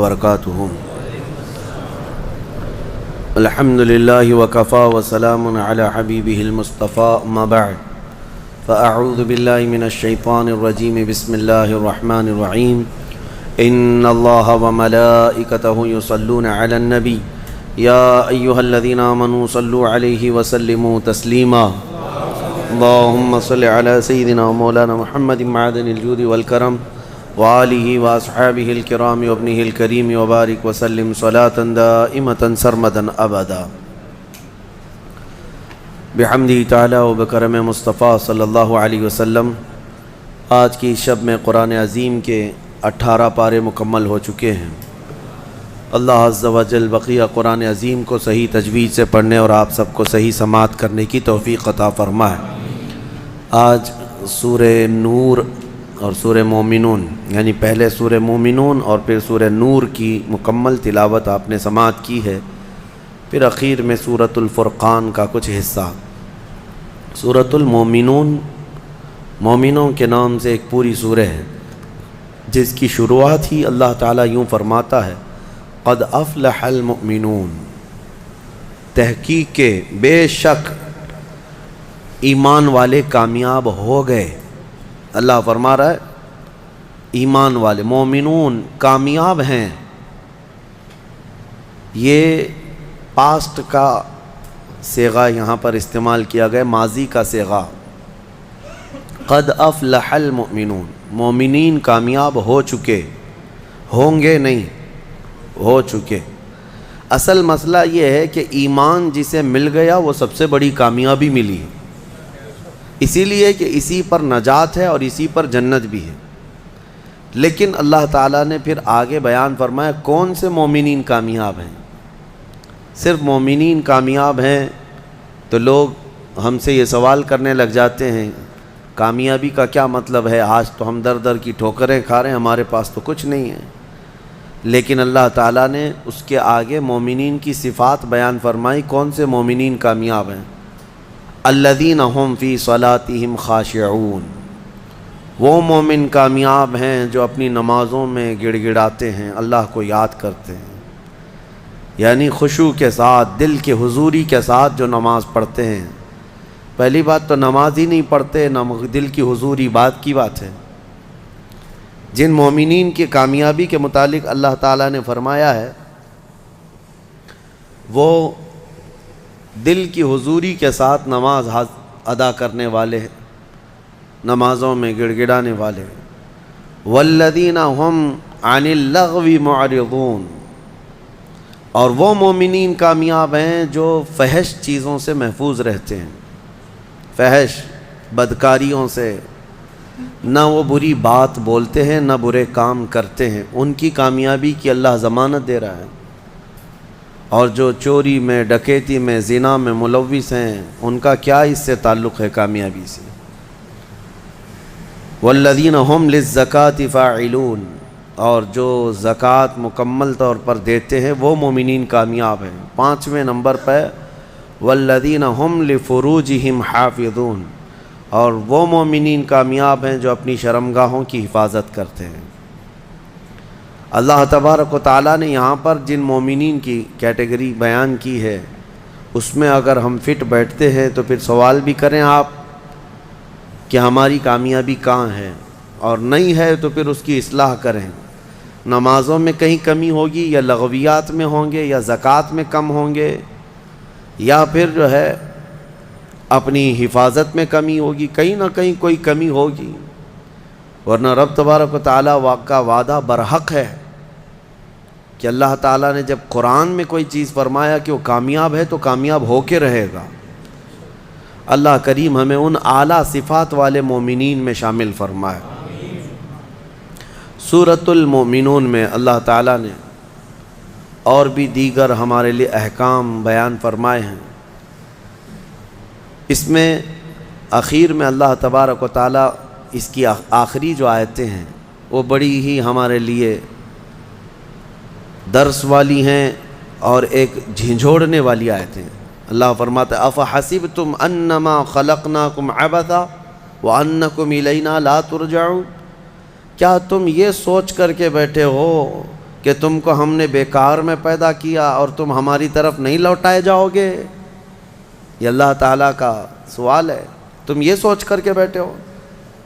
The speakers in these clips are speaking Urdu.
وبرکاتہ۔ الحمد للہ وکفا وسلام علی حبیبہ المصطفیٰ، اما بعد فاعوذ باللہ من الشیطان الرجیم، بسم اللہ الرحمن الرحیم۔ ان اللہ وملائکتہ یصلون علی النبی یا ایہا الذین آمنوا صلوا علیہ وسلموا تسلیما۔ اللہم صل علی سیدنا مولانا محمد معدن الجود والکرم وآلہ واصحابہ الکرام وابنہ الکریم وبارک وسلم صلاۃ دائمۃ سرمدا ابدا۔ بحمدہ تعالی و بکرم مصطفیٰ صلی اللہ علیہ وسلم، آج کی شب میں قرآن عظیم کے 18 پارے مکمل ہو چکے ہیں۔ اللہ عز و جل بقیہ قرآن عظیم کو صحیح تجوید سے پڑھنے اور آپ سب کو صحیح سماعت کرنے کی توفیق عطا فرمائے۔ آج سورہ نور اور سورہ مومنون، یعنی پہلے سورہ مومنون اور پھر سورہ نور کی مکمل تلاوت آپ نے سماعت کی ہے، پھر اخیر میں سورۃ الفرقان کا کچھ حصہ۔ سورۃ المومنون مومنوں کے نام سے ایک پوری سورہ ہے، جس کی شروعات ہی اللہ تعالیٰ یوں فرماتا ہے، قد افلح المؤمنون، تحقیق کے بے شک ایمان والے کامیاب ہو گئے۔ اللہ فرما رہا ہے ایمان والے مومنون کامیاب ہیں۔ یہ پاسٹ کا صیغہ یہاں پر استعمال کیا گیا، ماضی کا صیغہ۔ قد افلح المؤمنون، مومنین کامیاب ہو چکے، ہوں گے نہیں، ہو چکے۔ اصل مسئلہ یہ ہے کہ ایمان جسے مل گیا وہ سب سے بڑی کامیابی ملی ہے، اسی لیے کہ اسی پر نجات ہے اور اسی پر جنت بھی ہے۔ لیکن اللہ تعالیٰ نے پھر آگے بیان فرمایا کون سے مومنین کامیاب ہیں۔ صرف مومنین کامیاب ہیں تو لوگ ہم سے یہ سوال کرنے لگ جاتے ہیں کامیابی کا کیا مطلب ہے؟ آج تو ہم در در کی ٹھوکریں کھا رہے ہیں، ہمارے پاس تو کچھ نہیں ہے۔ لیکن اللہ تعالیٰ نے اس کے آگے مومنین کی صفات بیان فرمائی، کون سے مومنین کامیاب ہیں؟ الذین هم فی صلاتہم خاشعون، وہ مومن کامیاب ہیں جو اپنی نمازوں میں گڑ گڑاتے ہیں، اللہ کو یاد کرتے ہیں، یعنی خشوع کے ساتھ، دل کے حضوری کے ساتھ جو نماز پڑھتے ہیں۔ پہلی بات تو نماز ہی نہیں پڑھتے، دل کی حضوری بات کی بات ہے۔ جن مومنین کی کامیابی کے متعلق اللہ تعالیٰ نے فرمایا ہے وہ دل کی حضوری کے ساتھ نماز ادا کرنے والے ہیں، نمازوں میں گڑ گڑانے والے ہیں۔ والذین هم عن اللغو معرضون، اور وہ مومنین کامیاب ہیں جو فحش چیزوں سے محفوظ رہتے ہیں، فحش بدکاریوں سے، نہ وہ بری بات بولتے ہیں نہ برے کام کرتے ہیں، ان کی کامیابی کی اللہ ضمانت دے رہا ہے۔ اور جو چوری میں، ڈکیتی میں، زنا میں ملوث ہیں، ان کا کیا اس سے تعلق ہے کامیابی سے؟ والذین هم للزکاة فاعلون، اور جو زکوٰۃ مکمل طور پر دیتے ہیں وہ مومنین کامیاب ہیں۔ 5ویں نمبر پہ والذین هم لفروجہم حافظون، اور وہ مومنین کامیاب ہیں جو اپنی شرمگاہوں کی حفاظت کرتے ہیں۔ اللہ تبارک و تعالیٰ نے یہاں پر جن مومنین کی کیٹیگری بیان کی ہے، اس میں اگر ہم فٹ بیٹھتے ہیں تو پھر سوال بھی کریں آپ کہ ہماری کامیابی کہاں ہے، اور نہیں ہے تو پھر اس کی اصلاح کریں۔ نمازوں میں کہیں کمی ہوگی، یا لغویات میں ہوں گے، یا زکوٰۃ میں کم ہوں گے، یا پھر جو ہے اپنی حفاظت میں کمی ہوگی، کہیں نہ کہیں کوئی کمی ہوگی، ورنہ رب تبارک و تعالیٰ کا وعدہ برحق ہے کہ اللہ تعالیٰ نے جب قرآن میں کوئی چیز فرمایا کہ وہ کامیاب ہے تو کامیاب ہو کے رہے گا۔ اللہ کریم ہمیں ان اعلیٰ صفات والے مومنین میں شامل فرمائے۔ سورۃ المومنون میں اللہ تعالیٰ نے اور بھی دیگر ہمارے لیے احکام بیان فرمائے ہیں۔ اس میں اخیر میں اللہ تبارک و تعالیٰ اس کی آخری جو آیتیں ہیں وہ بڑی ہی ہمارے لیے درس والی ہیں اور ایک جھنجھوڑنے والی آیتیں ہیں۔ اللہ فرماتا ہے افحسبتم انما خلقناکم عبثا وانکم الینا لا ترجعون، کیا تم یہ سوچ کر کے بیٹھے ہو کہ تم کو ہم نے بیکار میں پیدا کیا اور تم ہماری طرف نہیں لوٹائے جاؤ گے؟ یہ اللہ تعالیٰ کا سوال ہے۔ تم یہ سوچ کر کے بیٹھے ہو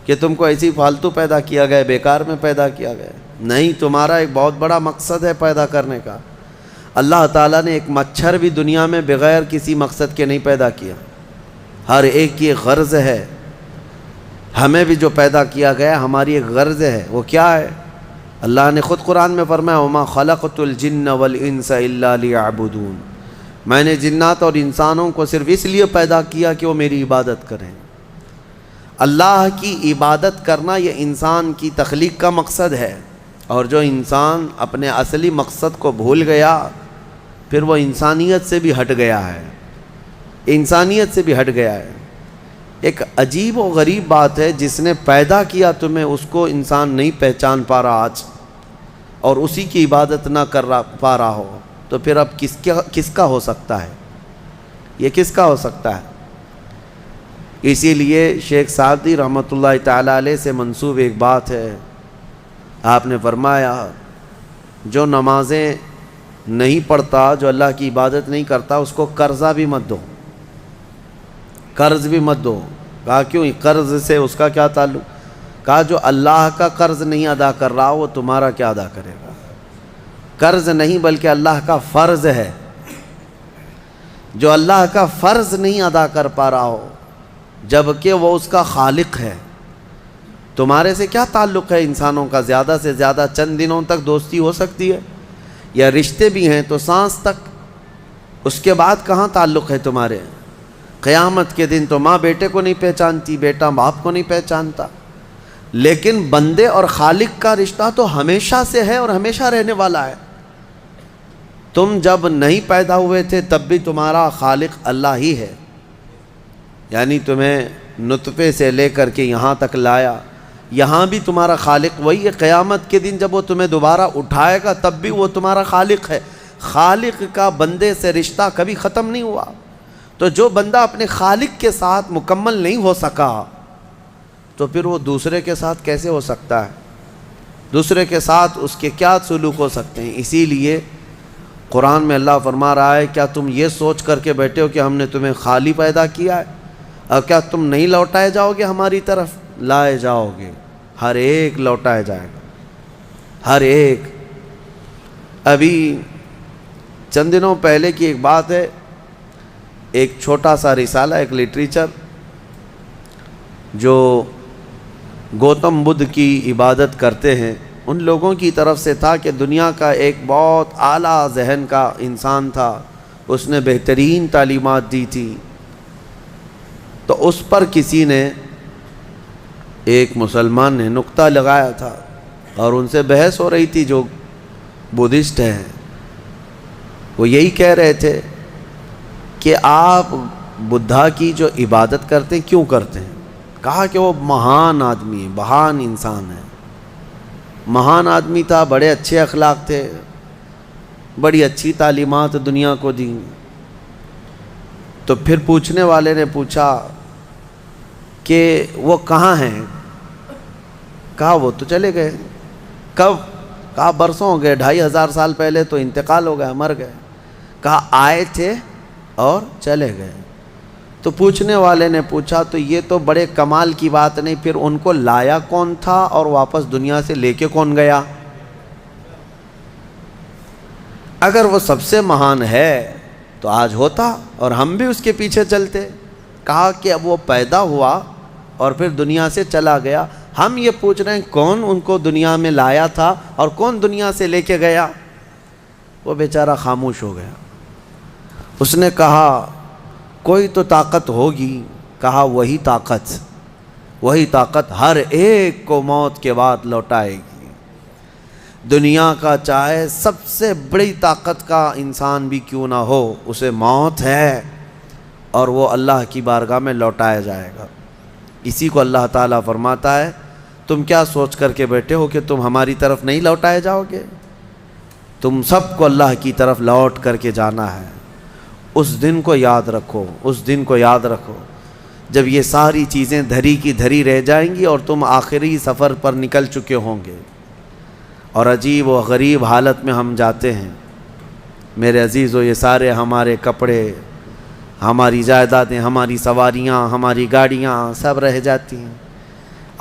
کہ تم کو ایسی فالتو پیدا کیا گیا، بیکار میں پیدا کیا گیا؟ نہیں، تمہارا ایک بہت بڑا مقصد ہے پیدا کرنے کا۔ اللہ تعالیٰ نے ایک مچھر بھی دنیا میں بغیر کسی مقصد کے نہیں پیدا کیا، ہر ایک کی ایک غرض ہے۔ ہمیں بھی جو پیدا کیا گیا ہماری ایک غرض ہے، وہ کیا ہے؟ اللہ نے خود قرآن میں فرمایا وَمَا خَلَقْتُ الْجِنَّ وَالْإِنسَ إِلَّا لِيَعْبُدُونَ، میں نے جنات اور انسانوں کو صرف اس لیے پیدا کیا کہ وہ میری عبادت کریں۔ اللہ کی عبادت کرنا یہ انسان کی تخلیق کا مقصد ہے، اور جو انسان اپنے اصلی مقصد کو بھول گیا پھر وہ انسانیت سے بھی ہٹ گیا ہے، انسانیت سے بھی ہٹ گیا ہے۔ ایک عجیب و غریب بات ہے، جس نے پیدا کیا تمہیں اس کو انسان نہیں پہچان پا رہا آج، اور اسی کی عبادت نہ کر پا رہا ہو، تو پھر اب کس کا ہو سکتا ہے؟ یہ کس کا ہو سکتا ہے؟ اسی لیے شیخ سعدی رحمۃ اللہ تعالیٰ علیہ سے منسوب ایک بات ہے، آپ نے فرمایا جو نمازیں نہیں پڑھتا، جو اللہ کی عبادت نہیں کرتا، اس کو قرضہ بھی مت دو، قرض بھی مت دو۔ کہا کیوں؟ قرض سے اس کا کیا تعلق؟ کہا جو اللہ کا قرض نہیں ادا کر رہا وہ تمہارا کیا ادا کرے گا؟ قرض نہیں بلکہ اللہ کا فرض ہے، جو اللہ کا فرض نہیں ادا کر پا رہا ہو جبکہ وہ اس کا خالق ہے۔ تمہارے سے کیا تعلق ہے انسانوں کا؟ زیادہ سے زیادہ چند دنوں تک دوستی ہو سکتی ہے، یا رشتے بھی ہیں تو سانس تک، اس کے بعد کہاں تعلق ہے تمہارے؟ قیامت کے دن تو ماں بیٹے کو نہیں پہچانتی، بیٹا باپ کو نہیں پہچانتا، لیکن بندے اور خالق کا رشتہ تو ہمیشہ سے ہے اور ہمیشہ رہنے والا ہے۔ تم جب نہیں پیدا ہوئے تھے تب بھی تمہارا خالق اللہ ہی ہے، یعنی تمہیں نطفے سے لے کر کے یہاں تک لایا، یہاں بھی تمہارا خالق وہی ہے۔ قیامت کے دن جب وہ تمہیں دوبارہ اٹھائے گا تب بھی وہ تمہارا خالق ہے۔ خالق کا بندے سے رشتہ کبھی ختم نہیں ہوا۔ تو جو بندہ اپنے خالق کے ساتھ مکمل نہیں ہو سکا تو پھر وہ دوسرے کے ساتھ کیسے ہو سکتا ہے؟ دوسرے کے ساتھ اس کے کیا سلوک ہو سکتے ہیں؟ اسی لیے قرآن میں اللہ فرما رہا ہے کیا تم یہ سوچ کر کے بیٹھے ہو کہ ہم نے تمہیں خالی پیدا کیا ہے، اور کیا تم نہیں لوٹائے جاؤ گے ہماری طرف؟ لائے جاؤ گے، ہر ایک لوٹائے جائے گا، ہر ایک۔ ابھی چند دنوں پہلے کی ایک بات ہے، ایک چھوٹا سا رسالہ، ایک لٹریچر جو گوتم بدھ کی عبادت کرتے ہیں ان لوگوں کی طرف سے تھا کہ دنیا کا ایک بہت اعلیٰ ذہن کا انسان تھا، اس نے بہترین تعلیمات دی تھی، تو اس پر کسی نے، ایک مسلمان نے نقطہ لگایا تھا اور ان سے بحث ہو رہی تھی جو بدھسٹ ہیں۔ وہ یہی کہہ رہے تھے کہ آپ بدھا کی جو عبادت کرتے ہیں کیوں کرتے ہیں؟ کہا کہ وہ مہان آدمی ہے، مہان انسان ہے، مہان آدمی تھا، بڑے اچھے اخلاق تھے، بڑی اچھی تعلیمات دنیا کو دی۔ تو پھر پوچھنے والے نے پوچھا کہ وہ کہاں ہیں؟ کہا وہ تو چلے گئے۔ کب؟ کہا برسوں ہو گئے، 2500 سال پہلے تو انتقال ہو گیا، مر گئے۔ کہا آئے تھے اور چلے گئے۔ تو پوچھنے والے نے پوچھا تو یہ تو بڑے کمال کی بات نہیں، پھر ان کو لایا کون تھا اور واپس دنیا سے لے کے کون گیا؟ اگر وہ سب سے مہان ہے تو آج ہوتا اور ہم بھی اس کے پیچھے چلتے۔ کہا کہ اب وہ پیدا ہوا اور پھر دنیا سے چلا گیا، ہم یہ پوچھ رہے ہیں کون ان کو دنیا میں لایا تھا اور کون دنیا سے لے کے گیا؟ وہ بیچارہ خاموش ہو گیا۔ اس نے کہا کوئی تو طاقت ہوگی۔ کہا وہی طاقت ہر ایک کو موت کے بعد لوٹائے گی۔ دنیا کا چاہے سب سے بڑی طاقت کا انسان بھی کیوں نہ ہو، اسے موت ہے اور وہ اللہ کی بارگاہ میں لوٹایا جائے گا۔ اسی کو اللہ تعالیٰ فرماتا ہے تم کیا سوچ کر کے بیٹھے ہو کہ تم ہماری طرف نہیں لوٹائے جاؤ گے؟ تم سب کو اللہ کی طرف لوٹ کر کے جانا ہے۔ اس دن کو یاد رکھو، اس دن کو یاد رکھو جب یہ ساری چیزیں دھری کی دھری رہ جائیں گی اور تم آخری سفر پر نکل چکے ہوں گے، اور عجیب و غریب حالت میں ہم جاتے ہیں میرے عزیزو۔ یہ سارے ہمارے کپڑے، ہماری جائیدادیں، ہماری سواریاں، ہماری گاڑیاں سب رہ جاتی ہیں۔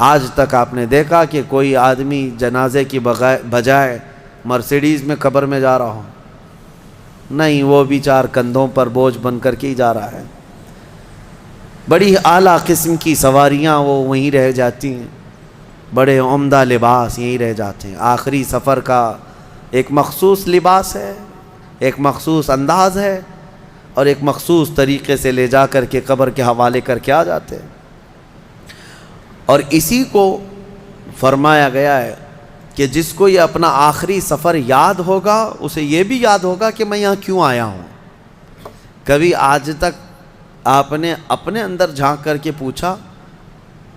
آج تک آپ نے دیکھا کہ کوئی آدمی جنازے کی بجائے مرسیڈیز میں قبر میں جا رہا ہو؟ نہیں، وہ بھی 4 کندھوں پر بوجھ بن کر کے ہی جا رہا ہے۔ بڑی اعلیٰ قسم کی سواریاں وہ وہیں رہ جاتی ہیں، بڑے عمدہ لباس یہیں رہ جاتے ہیں۔ آخری سفر کا ایک مخصوص لباس ہے، ایک مخصوص انداز ہے، اور ایک مخصوص طریقے سے لے جا کر کے قبر کے حوالے کر کے آ جاتے ہیں۔ اور اسی کو فرمایا گیا ہے کہ جس کو یہ اپنا آخری سفر یاد ہوگا اسے یہ بھی یاد ہوگا کہ میں یہاں کیوں آیا ہوں۔ کبھی آج تک آپ نے اپنے اندر جھانک کر کے پوچھا،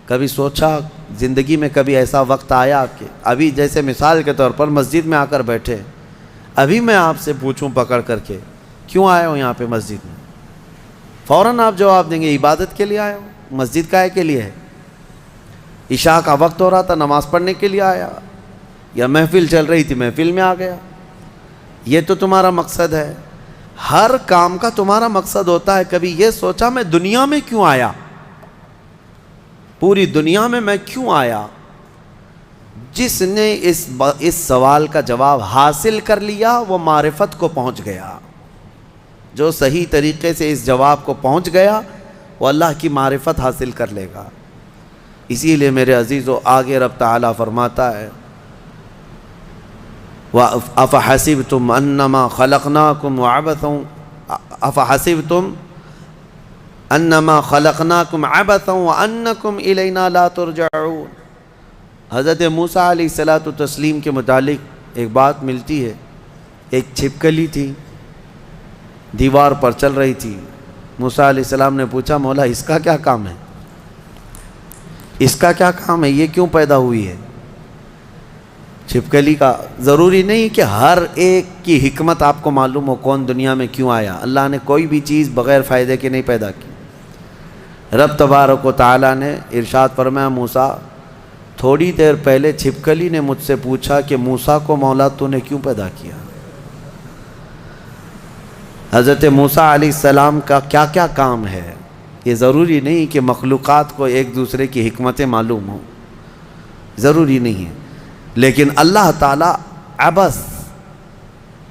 کبھی سوچا زندگی میں کبھی ایسا وقت آیا کہ ابھی جیسے مثال کے طور پر مسجد میں آ کر بیٹھے، ابھی میں آپ سے پوچھوں پکڑ کر کے کیوں آئے ہو یہاں پہ مسجد میں، فوراً آپ جواب دیں گے عبادت کے لیے آئے ہو۔ مسجد کائے کے لیے ہے؟ عشاء کا وقت ہو رہا تھا، نماز پڑھنے کے لیے آیا، یا محفل چل رہی تھی محفل میں آ گیا۔ یہ تو تمہارا مقصد ہے، ہر کام کا تمہارا مقصد ہوتا ہے۔ کبھی یہ سوچا میں دنیا میں کیوں آیا، پوری دنیا میں کیوں آیا؟ جس نے اس سوال کا جواب حاصل کر لیا وہ معرفت کو پہنچ گیا۔ جو صحیح طریقے سے اس جواب کو پہنچ گیا وہ اللہ کی معرفت حاصل کر لے گا۔ اسی لیے میرے عزیزو آگے رب تعالیٰ فرماتا ہے أَفَحَسِبْتُمْ أَنَّمَا خَلَقْنَاكُمْ عَبَثًا أَفَحَسِبْتُمْ أَنَّمَا خَلَقْنَاكُمْ عَبَثًا وَأَنَّكُمْ إِلَيْنَا لَا تُرْجَعُونَ۔ حضرت موسیٰ علیہ الصلوۃ والتسلیم کے متعلق ایک بات ملتی ہے۔ ایک چھپکلی تھی، دیوار پر چل رہی تھی۔ موسیٰ علیہ السلام نے پوچھا مولا اس کا کیا کام ہے، اس کا کیا کام ہے، یہ کیوں پیدا ہوئی ہے؟ چھپکلی کا ضروری نہیں کہ ہر ایک کی حکمت آپ کو معلوم ہو کون دنیا میں کیوں آیا۔ اللہ نے کوئی بھی چیز بغیر فائدے کے نہیں پیدا کی۔ رب تبارک و تعالیٰ نے ارشاد فرمایا موسیٰ تھوڑی دیر پہلے چھپکلی نے مجھ سے پوچھا کہ موسیٰ کو مولا تو نے کیوں پیدا کیا؟ حضرت موسیٰ علیہ السلام کا کیا کیا کام ہے؟ یہ ضروری نہیں کہ مخلوقات کو ایک دوسرے کی حکمتیں معلوم ہوں، ضروری نہیں ہے، لیکن اللہ تعالیٰ عبث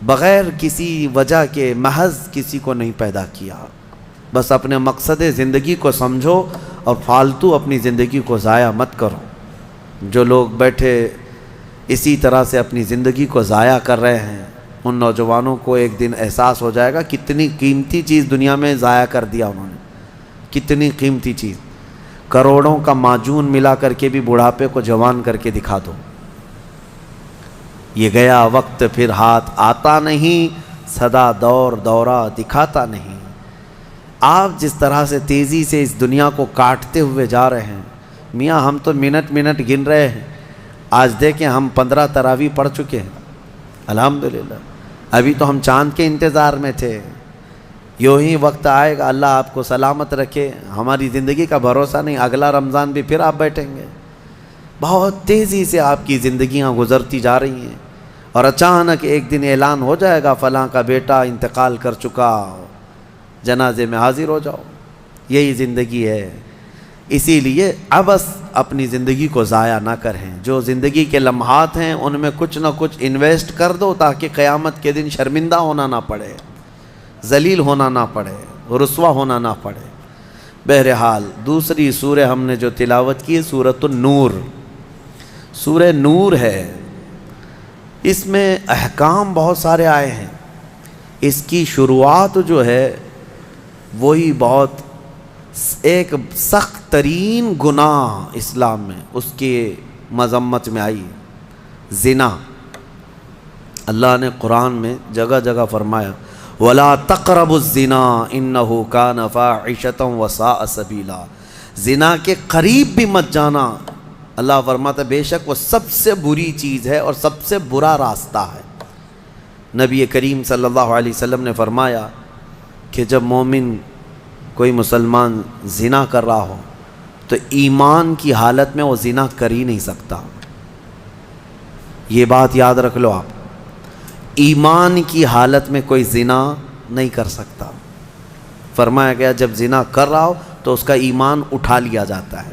بغیر کسی وجہ کے محض کسی کو نہیں پیدا کیا۔ بس اپنے مقصد زندگی کو سمجھو اور فالتو اپنی زندگی کو ضائع مت کرو۔ جو لوگ بیٹھے اسی طرح سے اپنی زندگی کو ضائع کر رہے ہیں ان نوجوانوں کو ایک دن احساس ہو جائے گا کتنی قیمتی چیز دنیا میں ضائع کر دیا انہوں نے، کتنی قیمتی چیز۔ کروڑوں کا معجون ملا کر کے بھی بڑھاپے کو جوان کر کے دکھا دو۔ یہ گیا وقت پھر ہاتھ آتا نہیں، سدا دور دورہ دکھاتا نہیں۔ آپ جس طرح سے تیزی سے اس دنیا کو کاٹتے ہوئے جا رہے ہیں، میاں ہم تو منٹ منٹ گن رہے ہیں۔ آج دیکھیں ہم 15 تراویح پڑھ چکے ہیں الحمدللہ، ابھی تو ہم چاند کے انتظار میں تھے۔ یوں ہی وقت آئے گا، اللہ آپ کو سلامت رکھے، ہماری زندگی کا بھروسہ نہیں، اگلا رمضان بھی پھر آپ بیٹھیں گے۔ بہت تیزی سے آپ کی زندگیاں گزرتی جا رہی ہیں، اور اچانک ایک دن اعلان ہو جائے گا فلاں کا بیٹا انتقال کر چکا، جنازے میں حاضر ہو جاؤ۔ یہی زندگی ہے۔ اسی لیے عبث اپنی زندگی کو ضائع نہ کریں۔ جو زندگی کے لمحات ہیں ان میں کچھ نہ کچھ انویسٹ کر دو تاکہ قیامت کے دن شرمندہ ہونا نہ پڑے، ذلیل ہونا نہ پڑے، رسوا ہونا نہ پڑے۔ بہرحال دوسری سورہ ہم نے جو تلاوت کی ہے سورۃ النور، سورہ نور ہے۔ اس میں احکام بہت سارے آئے ہیں۔ اس کی شروعات جو ہے وہی بہت ایک سخت ترین گناہ اسلام میں اس کی مذمت میں آئی، زنا۔ اللہ نے قرآن میں جگہ جگہ فرمایا وَلَا تَقْرَبُوا الزِّنَا إِنَّهُ كَانَ فَاحِشَةً وَسَاءَ سَبِيلًا، زنا کے قریب بھی مت جانا۔ اللہ فرماتا بے شک وہ سب سے بری چیز ہے اور سب سے برا راستہ ہے۔ نبی کریم صلی اللہ علیہ وسلم نے فرمایا کہ جب مومن کوئی مسلمان زنا کر رہا ہو تو ایمان کی حالت میں وہ زنا کر ہی نہیں سکتا، یہ بات یاد رکھ لو آپ، ایمان کی حالت میں کوئی زنا نہیں کر سکتا۔ فرمایا گیا جب زنا کر رہا ہو تو اس کا ایمان اٹھا لیا جاتا ہے،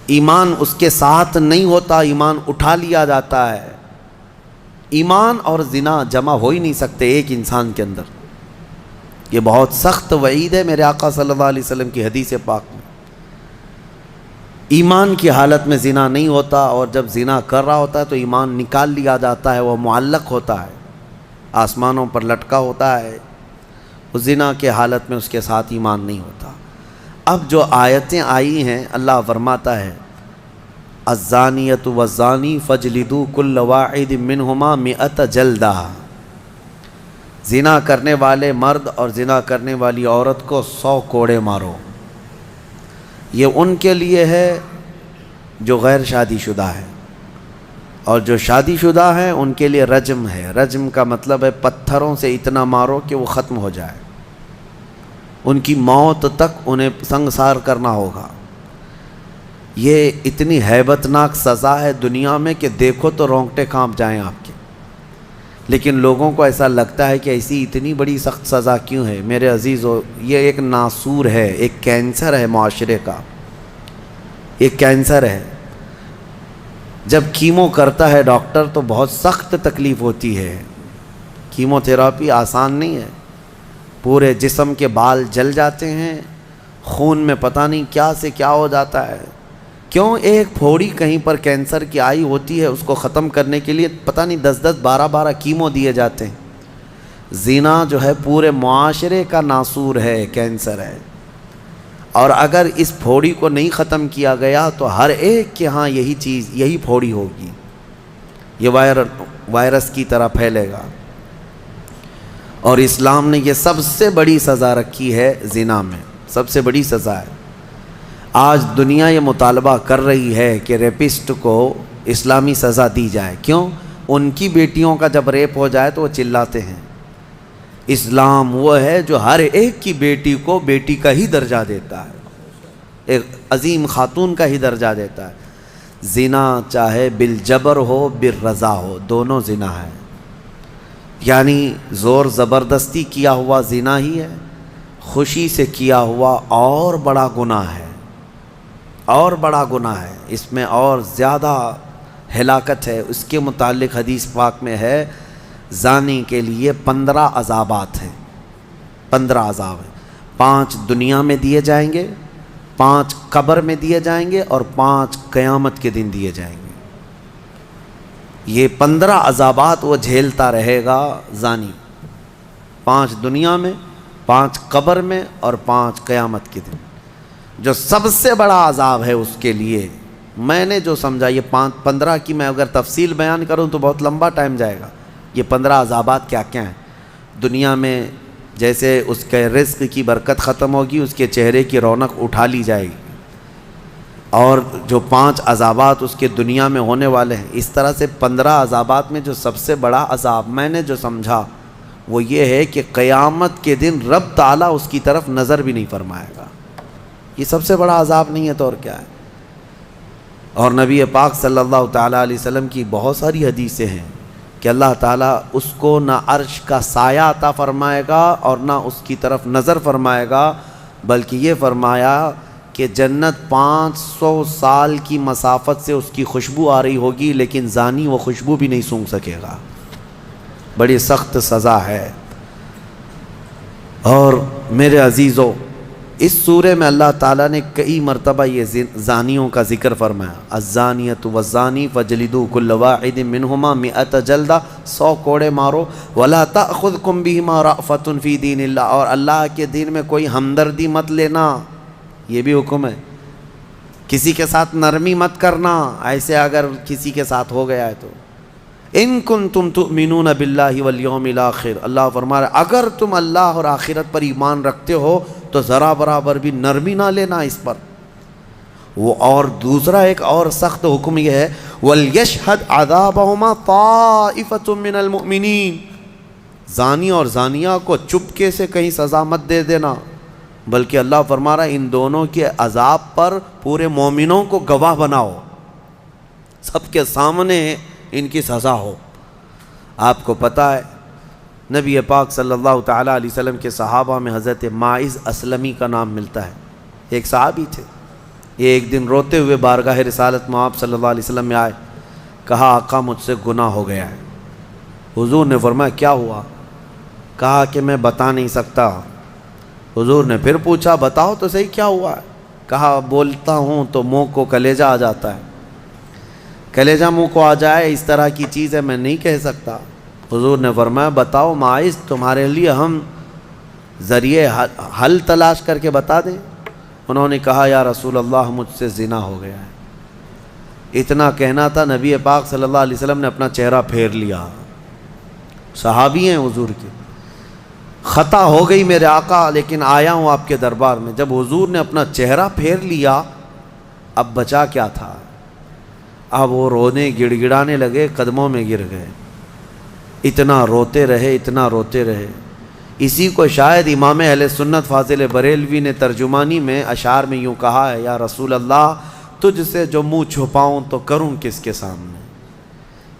ایمان اس کے ساتھ نہیں ہوتا، ایمان اٹھا لیا جاتا ہے۔ ایمان اور زنا جمع ہو ہی نہیں سکتے ایک انسان کے اندر۔ یہ بہت سخت وعید ہے میرے آقا صلی اللہ علیہ وسلم کی حدیث پاک میں۔ ایمان کی حالت میں زنا نہیں ہوتا، اور جب زنا کر رہا ہوتا ہے تو ایمان نکال لیا جاتا ہے، وہ معلق ہوتا ہے، آسمانوں پر لٹکا ہوتا ہے۔ اس زنا کے حالت میں اس کے ساتھ ایمان نہیں ہوتا۔ اب جو آیتیں آئی ہیں، اللہ فرماتا ہے الزانیۃ والزانی فاجلدوا کل واحد منہما 100 جلدہ، زنا کرنے والے مرد اور زنا کرنے والی عورت کو 100 کوڑے مارو۔ یہ ان کے لیے ہے جو غیر شادی شدہ ہے، اور جو شادی شدہ ہیں ان کے لیے رجم ہے۔ رجم کا مطلب ہے پتھروں سے اتنا مارو کہ وہ ختم ہو جائے، ان کی موت تک انہیں سنگسار کرنا ہوگا۔ یہ اتنی ہیبت ناک سزا ہے دنیا میں کہ دیکھو تو رونگٹے کانپ جائیں آپ کے، لیکن لوگوں کو ایسا لگتا ہے کہ ایسی اتنی بڑی سخت سزا کیوں ہے؟ میرے عزیزو، یہ ایک ناسور ہے، ایک کینسر ہے معاشرے کا، ایک کینسر ہے۔ جب کیمو کرتا ہے ڈاکٹر تو بہت سخت تکلیف ہوتی ہے، کیمو تھراپی آسان نہیں ہے، پورے جسم کے بال جل جاتے ہیں، خون میں پتہ نہیں کیا سے کیا ہو جاتا ہے۔ کیوں؟ ایک پھوڑی کہیں پر کینسر کی آئی ہوتی ہے، اس کو ختم کرنے کے لیے پتہ نہیں 10 12 کیمو دیے جاتے ہیں۔ زنا جو ہے پورے معاشرے کا ناسور ہے، کینسر ہے، اور اگر اس پھوڑی کو نہیں ختم کیا گیا تو ہر ایک کے ہاں یہی چیز، یہی پھوڑی ہوگی، یہ وائرس کی طرح پھیلے گا۔ اور اسلام نے یہ سب سے بڑی سزا رکھی ہے زنا میں، سب سے بڑی سزا ہے۔ آج دنیا یہ مطالبہ کر رہی ہے کہ ریپسٹ کو اسلامی سزا دی جائے۔ کیوں؟ ان کی بیٹیوں کا جب ریپ ہو جائے تو وہ چلاتے ہیں۔ اسلام وہ ہے جو ہر ایک کی بیٹی کو بیٹی کا ہی درجہ دیتا ہے، ایک عظیم خاتون کا ہی درجہ دیتا ہے۔ زنا چاہے بالجبر ہو بالرضا ہو، دونوں زنا ہے، یعنی زور زبردستی کیا ہوا زنا ہی ہے، خوشی سے کیا ہوا اور بڑا گناہ ہے، اور بڑا گناہ ہے، اس میں اور زیادہ ہلاکت ہے۔ اس کے متعلق حدیث پاک میں ہے زانی کے لیے 15 عذابات ہیں، 15 عذاب ہیں۔ 5 دنیا میں دیے جائیں گے، 5 قبر میں دیے جائیں گے، اور 5 قیامت کے دن دیے جائیں گے۔ یہ 15 عذابات وہ جھیلتا رہے گا زانی، 5 دنیا میں، 5 قبر میں، اور 5 قیامت کے دن۔ جو سب سے بڑا عذاب ہے اس کے لیے، میں نے جو سمجھا، یہ 15 کی میں اگر تفصیل بیان کروں تو بہت لمبا ٹائم جائے گا۔ یہ 15 عذابات کیا کیا ہیں؟ دنیا میں جیسے اس کے رزق کی برکت ختم ہوگی، اس کے چہرے کی رونق اٹھا لی جائے گی، اور جو 5 عذابات اس کے دنیا میں ہونے والے ہیں، اس طرح سے 15 عذابات میں جو سب سے بڑا عذاب میں نے جو سمجھا وہ یہ ہے کہ قیامت کے دن رب تعالیٰ اس کی طرف نظر بھی نہیں فرمائے گا۔ یہ سب سے بڑا عذاب نہیں ہے تو اور کیا ہے؟ اور نبی پاک صلی اللہ تعالیٰ علیہ وسلم کی بہت ساری حدیثیں ہیں کہ اللہ تعالیٰ اس کو نہ عرش کا سایہ عطا فرمائے گا اور نہ اس کی طرف نظر فرمائے گا، بلکہ یہ فرمایا کہ جنت 500 سال کی مسافت سے اس کی خوشبو آ رہی ہوگی، لیکن زانی وہ خوشبو بھی نہیں سونگھ سکے گا۔ بڑی سخت سزا ہے۔ اور میرے عزیزو، اس سورے میں اللہ تعالیٰ نے کئی مرتبہ یہ زانیوں کا ذکر فرمایا، الزانیۃ والزانی فاجلدوا کل واحد منہما 100 جلدہ، 100 کوڑے مارو، ولا تأخذکم بہما رأفۃ فی دین اللہ، اور اللہ کے دین میں کوئی ہمدردی مت لینا، یہ بھی حکم ہے۔ کسی کے ساتھ نرمی مت کرنا، ایسے اگر کسی کے ساتھ ہو گیا ہے تو ان کنتم تؤمنون باللہ والیوم الاخر، اللہ فرما رہا ہے اگر تم اللہ اور آخرت پر ایمان رکھتے ہو تو ذرا برابر بھی نرمی نہ لینا اس پر۔ وہ اور دوسرا ایک اور سخت حکم یہ ہے، وَلْيَشْهَدْ عَذَابَهُمَا طَائِفَةٌ مِّنَ الْمُؤْمِنِينَ، زانی اور زانیہ کو چپکے سے کہیں سزا مت دے دینا، بلکہ اللہ فرما رہا ہے ان دونوں کے عذاب پر پورے مومنوں کو گواہ بناؤ، سب کے سامنے ان کی سزا ہو۔ آپ کو پتہ ہے نبی پاک صلی اللہ تعالیٰ علیہ وسلم کے صحابہ میں حضرت ماعز اسلمی کا نام ملتا ہے، ایک صحابی تھے۔ یہ ایک دن روتے ہوئے بارگاہ رسالت میں آپ صلی اللہ علیہ وسلم میں آئے، کہا آقا مجھ سے گناہ ہو گیا ہے۔ حضور نے فرمایا کیا ہوا؟ کہا کہ میں بتا نہیں سکتا۔ حضور نے پھر پوچھا بتاؤ تو صحیح کیا ہوا ہے؟ کہا بولتا ہوں تو منہ کو کلیجہ آ جاتا ہے، کلیجہ منہ کو آ جائے اس طرح کی چیز ہے میں نہیں کہہ سکتا۔ حضور نے فرمایا بتاؤ ماعز تمہارے لیے ہم ذریعے حل تلاش کر کے بتا دیں؟ انہوں نے کہا یا رسول اللہ مجھ سے زنا ہو گیا ہے۔ اتنا کہنا تھا نبی پاک صلی اللہ علیہ وسلم نے اپنا چہرہ پھیر لیا۔ صحابی ہیں حضور کے، خطا ہو گئی میرے آقا لیکن آیا ہوں آپ کے دربار میں۔ جب حضور نے اپنا چہرہ پھیر لیا اب بچا کیا تھا؟ اب وہ رونے گڑ گڑانے لگے، قدموں میں گر گئے، اتنا روتے رہے اتنا روتے رہے۔ اسی کو شاید امام اہل سنت فاضل بریلوی نے ترجمانی میں اشعار میں یوں کہا ہے یا رسول اللہ تجھ سے جو منہ چھپاؤں تو کروں کس کے سامنے،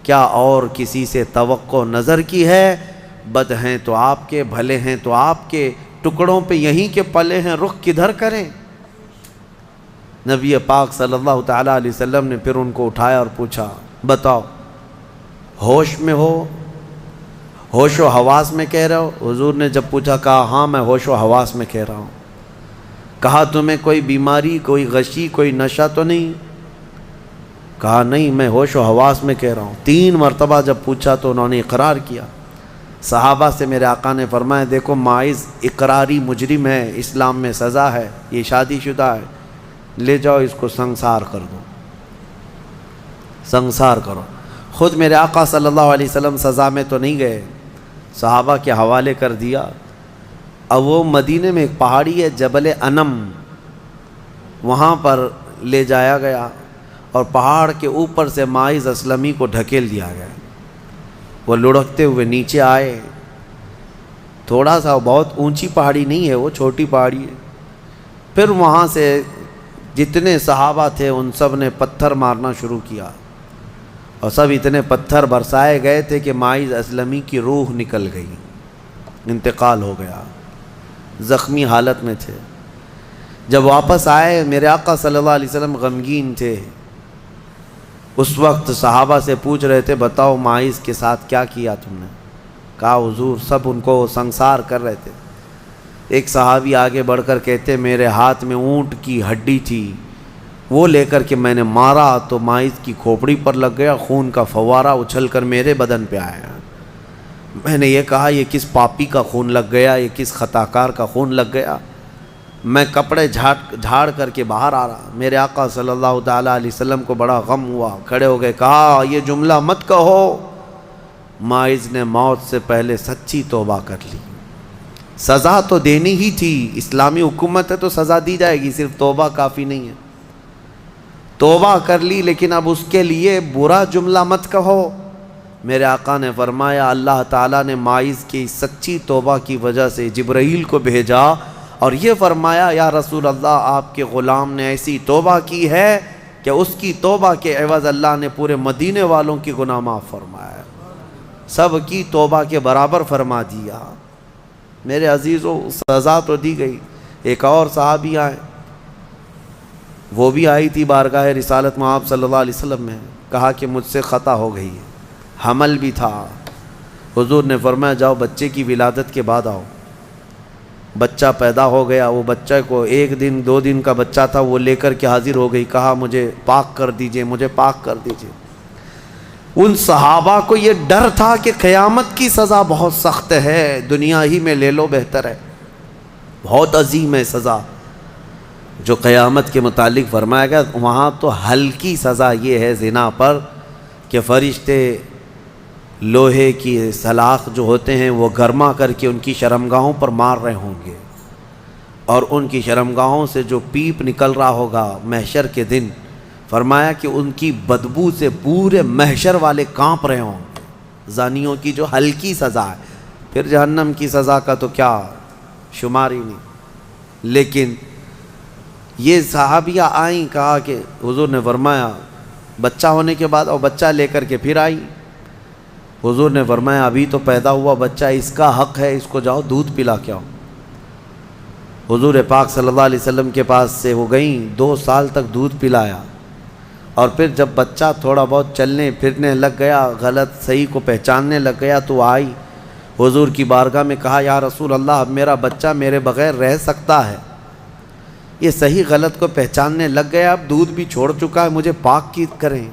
کیا اور کسی سے توقع نظر کی ہے؟ بد ہیں تو آپ کے، بھلے ہیں تو آپ کے، ٹکڑوں پہ یہیں کے پلے ہیں، رخ کدھر کریں؟ نبی پاک صلی اللہ تعالیٰ علیہ وسلم نے پھر ان کو اٹھایا اور پوچھا بتاؤ ہوش میں ہو، ہوش و حواس میں کہہ رہے ہو؟ حضور نے جب پوچھا کہا ہاں میں ہوش و حواس میں کہہ رہا ہوں۔ کہا تمہیں کوئی بیماری، کوئی غشی، کوئی نشہ تو نہیں؟ کہا نہیں میں ہوش و حواس میں کہہ رہا ہوں۔ 3 مرتبہ جب پوچھا تو انہوں نے اقرار کیا۔ صحابہ سے میرے آقا نے فرمایا دیکھو ماعز اقراری مجرم ہے، اسلام میں سزا ہے، یہ شادی شدہ ہے، لے جاؤ اس کو سنسار کر دو، سنسار کرو۔ خود میرے آقا صلی اللہ علیہ وسلم سزا میں تو نہیں گئے، صحابہ کے حوالے کر دیا۔ اب وہ مدینے میں ایک پہاڑی ہے جبل انم، وہاں پر لے جایا گیا اور پہاڑ کے اوپر سے ماعز اسلمی کو ڈھکیل دیا گیا۔ وہ لڑکتے ہوئے نیچے آئے، تھوڑا سا بہت اونچی پہاڑی نہیں ہے، وہ چھوٹی پہاڑی ہے۔ پھر وہاں سے جتنے صحابہ تھے ان سب نے پتھر مارنا شروع کیا اور سب اتنے پتھر برسائے گئے تھے کہ ماعز اسلمی کی روح نکل گئی، انتقال ہو گیا، زخمی حالت میں تھے۔ جب واپس آئے میرے آقا صلی اللہ علیہ وسلم غمگین تھے۔ اس وقت صحابہ سے پوچھ رہے تھے بتاؤ ماعز کے ساتھ کیا کیا تم نے؟ کہا حضور سب ان کو سنسار کر رہے تھے۔ ایک صحابی آگے بڑھ کر کہتے میرے ہاتھ میں اونٹ کی ہڈی تھی، وہ لے کر کے میں نے مارا تو ماعز کی کھوپڑی پر لگ گیا، خون کا فوارہ اچھل کر میرے بدن پہ آیا۔ میں نے یہ کہا یہ کس پاپی کا خون لگ گیا، یہ کس خطاکار کا خون لگ گیا؟ میں کپڑے جھاڑ کر کے باہر آ رہا، میرے آقا صلی اللہ تعالیٰ علیہ وسلم کو بڑا غم ہوا، کھڑے ہو گئے، کہا یہ جملہ مت کہو، ماعز نے موت سے پہلے سچی توبہ کر لی۔ سزا تو دینی ہی تھی، اسلامی حکومت ہے تو سزا دی جائے گی، صرف توبہ کافی نہیں ہے۔ توبہ کر لی لیکن اب اس کے لیے برا جملہ مت کہو۔ میرے آقا نے فرمایا اللہ تعالیٰ نے ماعز کی سچی توبہ کی وجہ سے جبرائیل کو بھیجا اور یہ فرمایا یا رسول اللہ آپ کے غلام نے ایسی توبہ کی ہے کہ اس کی توبہ کے عوض اللہ نے پورے مدینے والوں کی گناہ معاف فرمایا، سب کی توبہ کے برابر فرما دیا۔ میرے عزیزو سزا تو دی گئی۔ ایک اور صحابی آئے، وہ بھی آئی تھی بارگاہ رسالت میں آپ صلی اللہ علیہ وسلم میں، کہا کہ مجھ سے خطا ہو گئی ہے، حمل بھی تھا۔ حضور نے فرمایا جاؤ بچے کی ولادت کے بعد آؤ۔ بچہ پیدا ہو گیا، وہ بچہ کو 1 دن 2 دن کا بچہ تھا، وہ لے کر کے حاضر ہو گئی، کہا مجھے پاک کر دیجئے، مجھے پاک کر دیجئے۔ ان صحابہ کو یہ ڈر تھا کہ قیامت کی سزا بہت سخت ہے، دنیا ہی میں لے لو بہتر ہے، بہت عظیم ہے سزا جو قیامت کے متعلق فرمایا گیا۔ وہاں تو ہلکی سزا یہ ہے زنا پر کہ فرشتے لوہے کی سلاخ جو ہوتے ہیں وہ گرما کر کے ان کی شرمگاہوں پر مار رہے ہوں گے، اور ان کی شرمگاہوں سے جو پیپ نکل رہا ہوگا محشر کے دن، فرمایا کہ ان کی بدبو سے پورے محشر والے کانپ رہے ہوں گے۔ زانیوں کی جو ہلکی سزا ہے، پھر جہنم کی سزا کا تو کیا شمار ہی نہیں۔ لیکن یہ صحابیہ آئیں، کہا کہ حضور نے فرمایا بچہ ہونے کے بعد اور بچہ لے کر کے پھر آئی. حضور نے فرمایا ابھی تو پیدا ہوا بچہ، اس کا حق ہے، اس کو جاؤ دودھ پلا کے آؤ. حضور پاک صلی اللہ علیہ وسلم کے پاس سے وہ گئیں، 2 سال تک دودھ پلایا، اور پھر جب بچہ تھوڑا بہت چلنے پھرنے لگ گیا، غلط صحیح کو پہچاننے لگ گیا، تو آئی حضور کی بارگاہ میں، کہا یا رسول اللہ اب میرا بچہ میرے بغیر رہ سکتا ہے، یہ صحیح غلط کو پہچاننے لگ گیا، اب دودھ بھی چھوڑ چکا ہے، مجھے پاک کی کریں.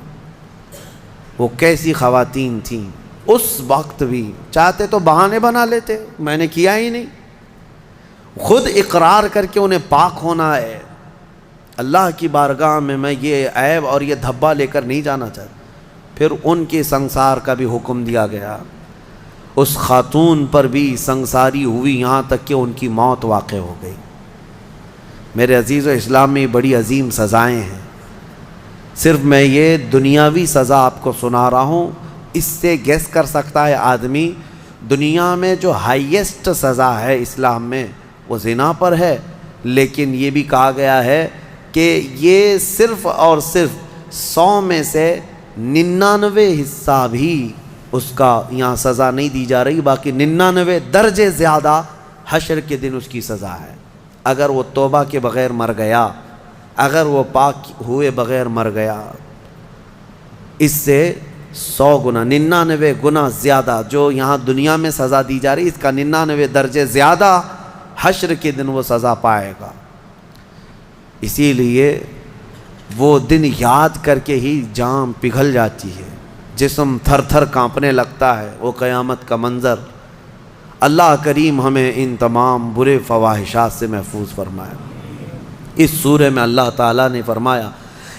وہ کیسی خواتین تھیں اس وقت بھی، چاہتے تو بہانے بنا لیتے، میں نے کیا ہی نہیں، خود اقرار کر کے انہیں پاک ہونا ہے. اللہ کی بارگاہ میں یہ عیب اور یہ دھبا لے کر نہیں جانا چاہتا. پھر ان کے سنسار کا بھی حکم دیا گیا، اس خاتون پر بھی سنساری ہوئی، یہاں تک کہ ان کی موت واقع ہو گئی. میرے عزیز و اسلام میں بڑی عظیم سزائیں ہیں. صرف میں یہ دنیاوی سزا آپ کو سنا رہا ہوں، اس سے گیس کر سکتا ہے آدمی دنیا میں جو ہائیسٹ سزا ہے اسلام میں وہ زنا پر ہے، لیکن یہ بھی کہا گیا ہے کہ یہ صرف اور صرف 100 میں سے 99 حصہ بھی اس کا یہاں سزا نہیں دی جا رہی، باقی 99 درجے زیادہ حشر کے دن اس کی سزا ہے. اگر وہ توبہ کے بغیر مر گیا، اگر وہ پاک ہوئے بغیر مر گیا، اس سے 100 گنا 99 گنا زیادہ جو یہاں دنیا میں سزا دی جا رہی، اس کا 99 درجے زیادہ حشر کے دن وہ سزا پائے گا. اسی لیے وہ دن یاد کر کے ہی جان پگھل جاتی ہے، جسم تھر تھر کانپنے لگتا ہے. وہ قیامت کا منظر، اللہ کریم ہمیں ان تمام برے فواحشات سے محفوظ فرمائے. اس سورہ میں اللہ تعالیٰ نے فرمایا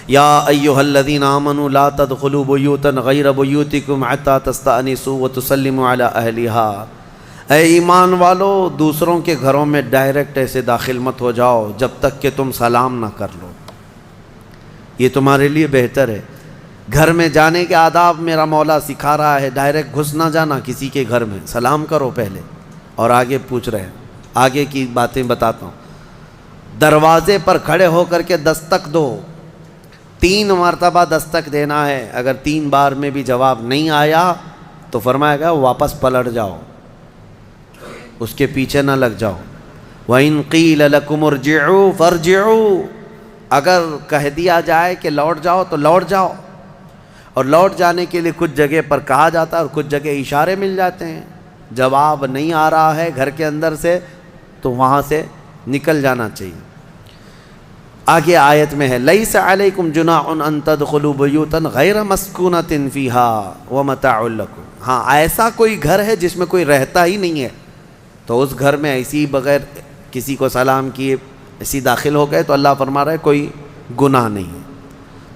یا ایھا الذین آمنوا لا تدخلوا بیوتا غیر بیوتکم حتی تستأنسوا وتسلموا علی اہلہا. اے ایمان والو، دوسروں کے گھروں میں ڈائریکٹ ایسے داخل مت ہو جاؤ جب تک کہ تم سلام نہ کر لو. یہ تمہارے لیے بہتر ہے. گھر میں جانے کے آداب میرا مولا سکھا رہا ہے، ڈائریکٹ گھس نہ جانا کسی کے گھر میں، سلام کرو پہلے اور آگے پوچھ رہے ہیں. آگے کی باتیں بتاتا ہوں. دروازے پر کھڑے ہو کر کے دستک دو، 3 مرتبہ دستک دینا ہے. اگر 3 بار میں بھی جواب نہیں آیا تو فرمایا گیا واپس پلٹ جاؤ، اس کے پیچھے نہ لگ جاؤ. وَإِن قِيلَ لَكُمُ ارْجِعُوا فَارْجِعُوا، اگر کہہ دیا جائے کہ لوٹ جاؤ تو لوٹ جاؤ. اور لوٹ جانے کے لیے کچھ جگہ پر کہا جاتا ہے اور کچھ جگہ اشارے مل جاتے ہیں. جواب نہیں آ رہا ہے گھر کے اندر سے تو وہاں سے نکل جانا چاہیے. آگے آیت میں ہے لَيْسَ عَلَيْكُمْ جُنَاحٌ أَن تَدْخُلُوا بُيُوتًا غَيْرَ مَسْكُونَةٍ فِيهَا وَمَتَاعٌ لَكُمْ. ہاں ایسا کوئی گھر ہے جس میں کوئی رہتا ہی نہیں ہے تو اس گھر میں ایسی بغیر کسی کو سلام کیے ایسی داخل ہو گئے تو اللہ فرما رہا ہے کوئی گناہ نہیں ہے.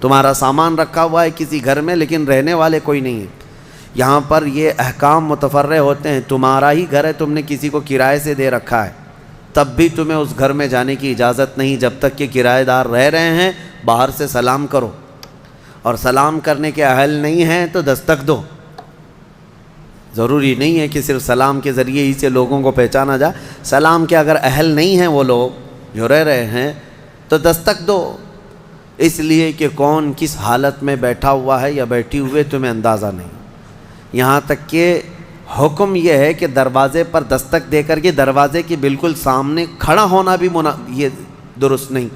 تمہارا سامان رکھا ہوا ہے کسی گھر میں لیکن رہنے والے کوئی نہیں ہے. یہاں پر یہ احکام متفرع ہوتے ہیں. تمہارا ہی گھر ہے، تم نے کسی کو کرائے سے دے رکھا ہے، تب بھی تمہیں اس گھر میں جانے کی اجازت نہیں جب تک کہ کرایہ دار رہ رہے ہیں. باہر سے سلام کرو، اور سلام کرنے کے اہل نہیں ہیں تو دستک دو. ضروری نہیں ہے کہ صرف سلام کے ذریعے ہی سے لوگوں کو پہچانا جائے. سلام کے اگر اہل نہیں ہیں وہ لوگ جو رہ رہے ہیں تو دستک دو، اس لیے کہ کون کس حالت میں بیٹھا ہوا ہے یا بیٹھی ہوئے تمہیں اندازہ نہیں. یہاں تک کہ حکم یہ ہے کہ دروازے پر دستک دے کر کے دروازے کے بالکل سامنے کھڑا ہونا بھی یہ درست نہیں،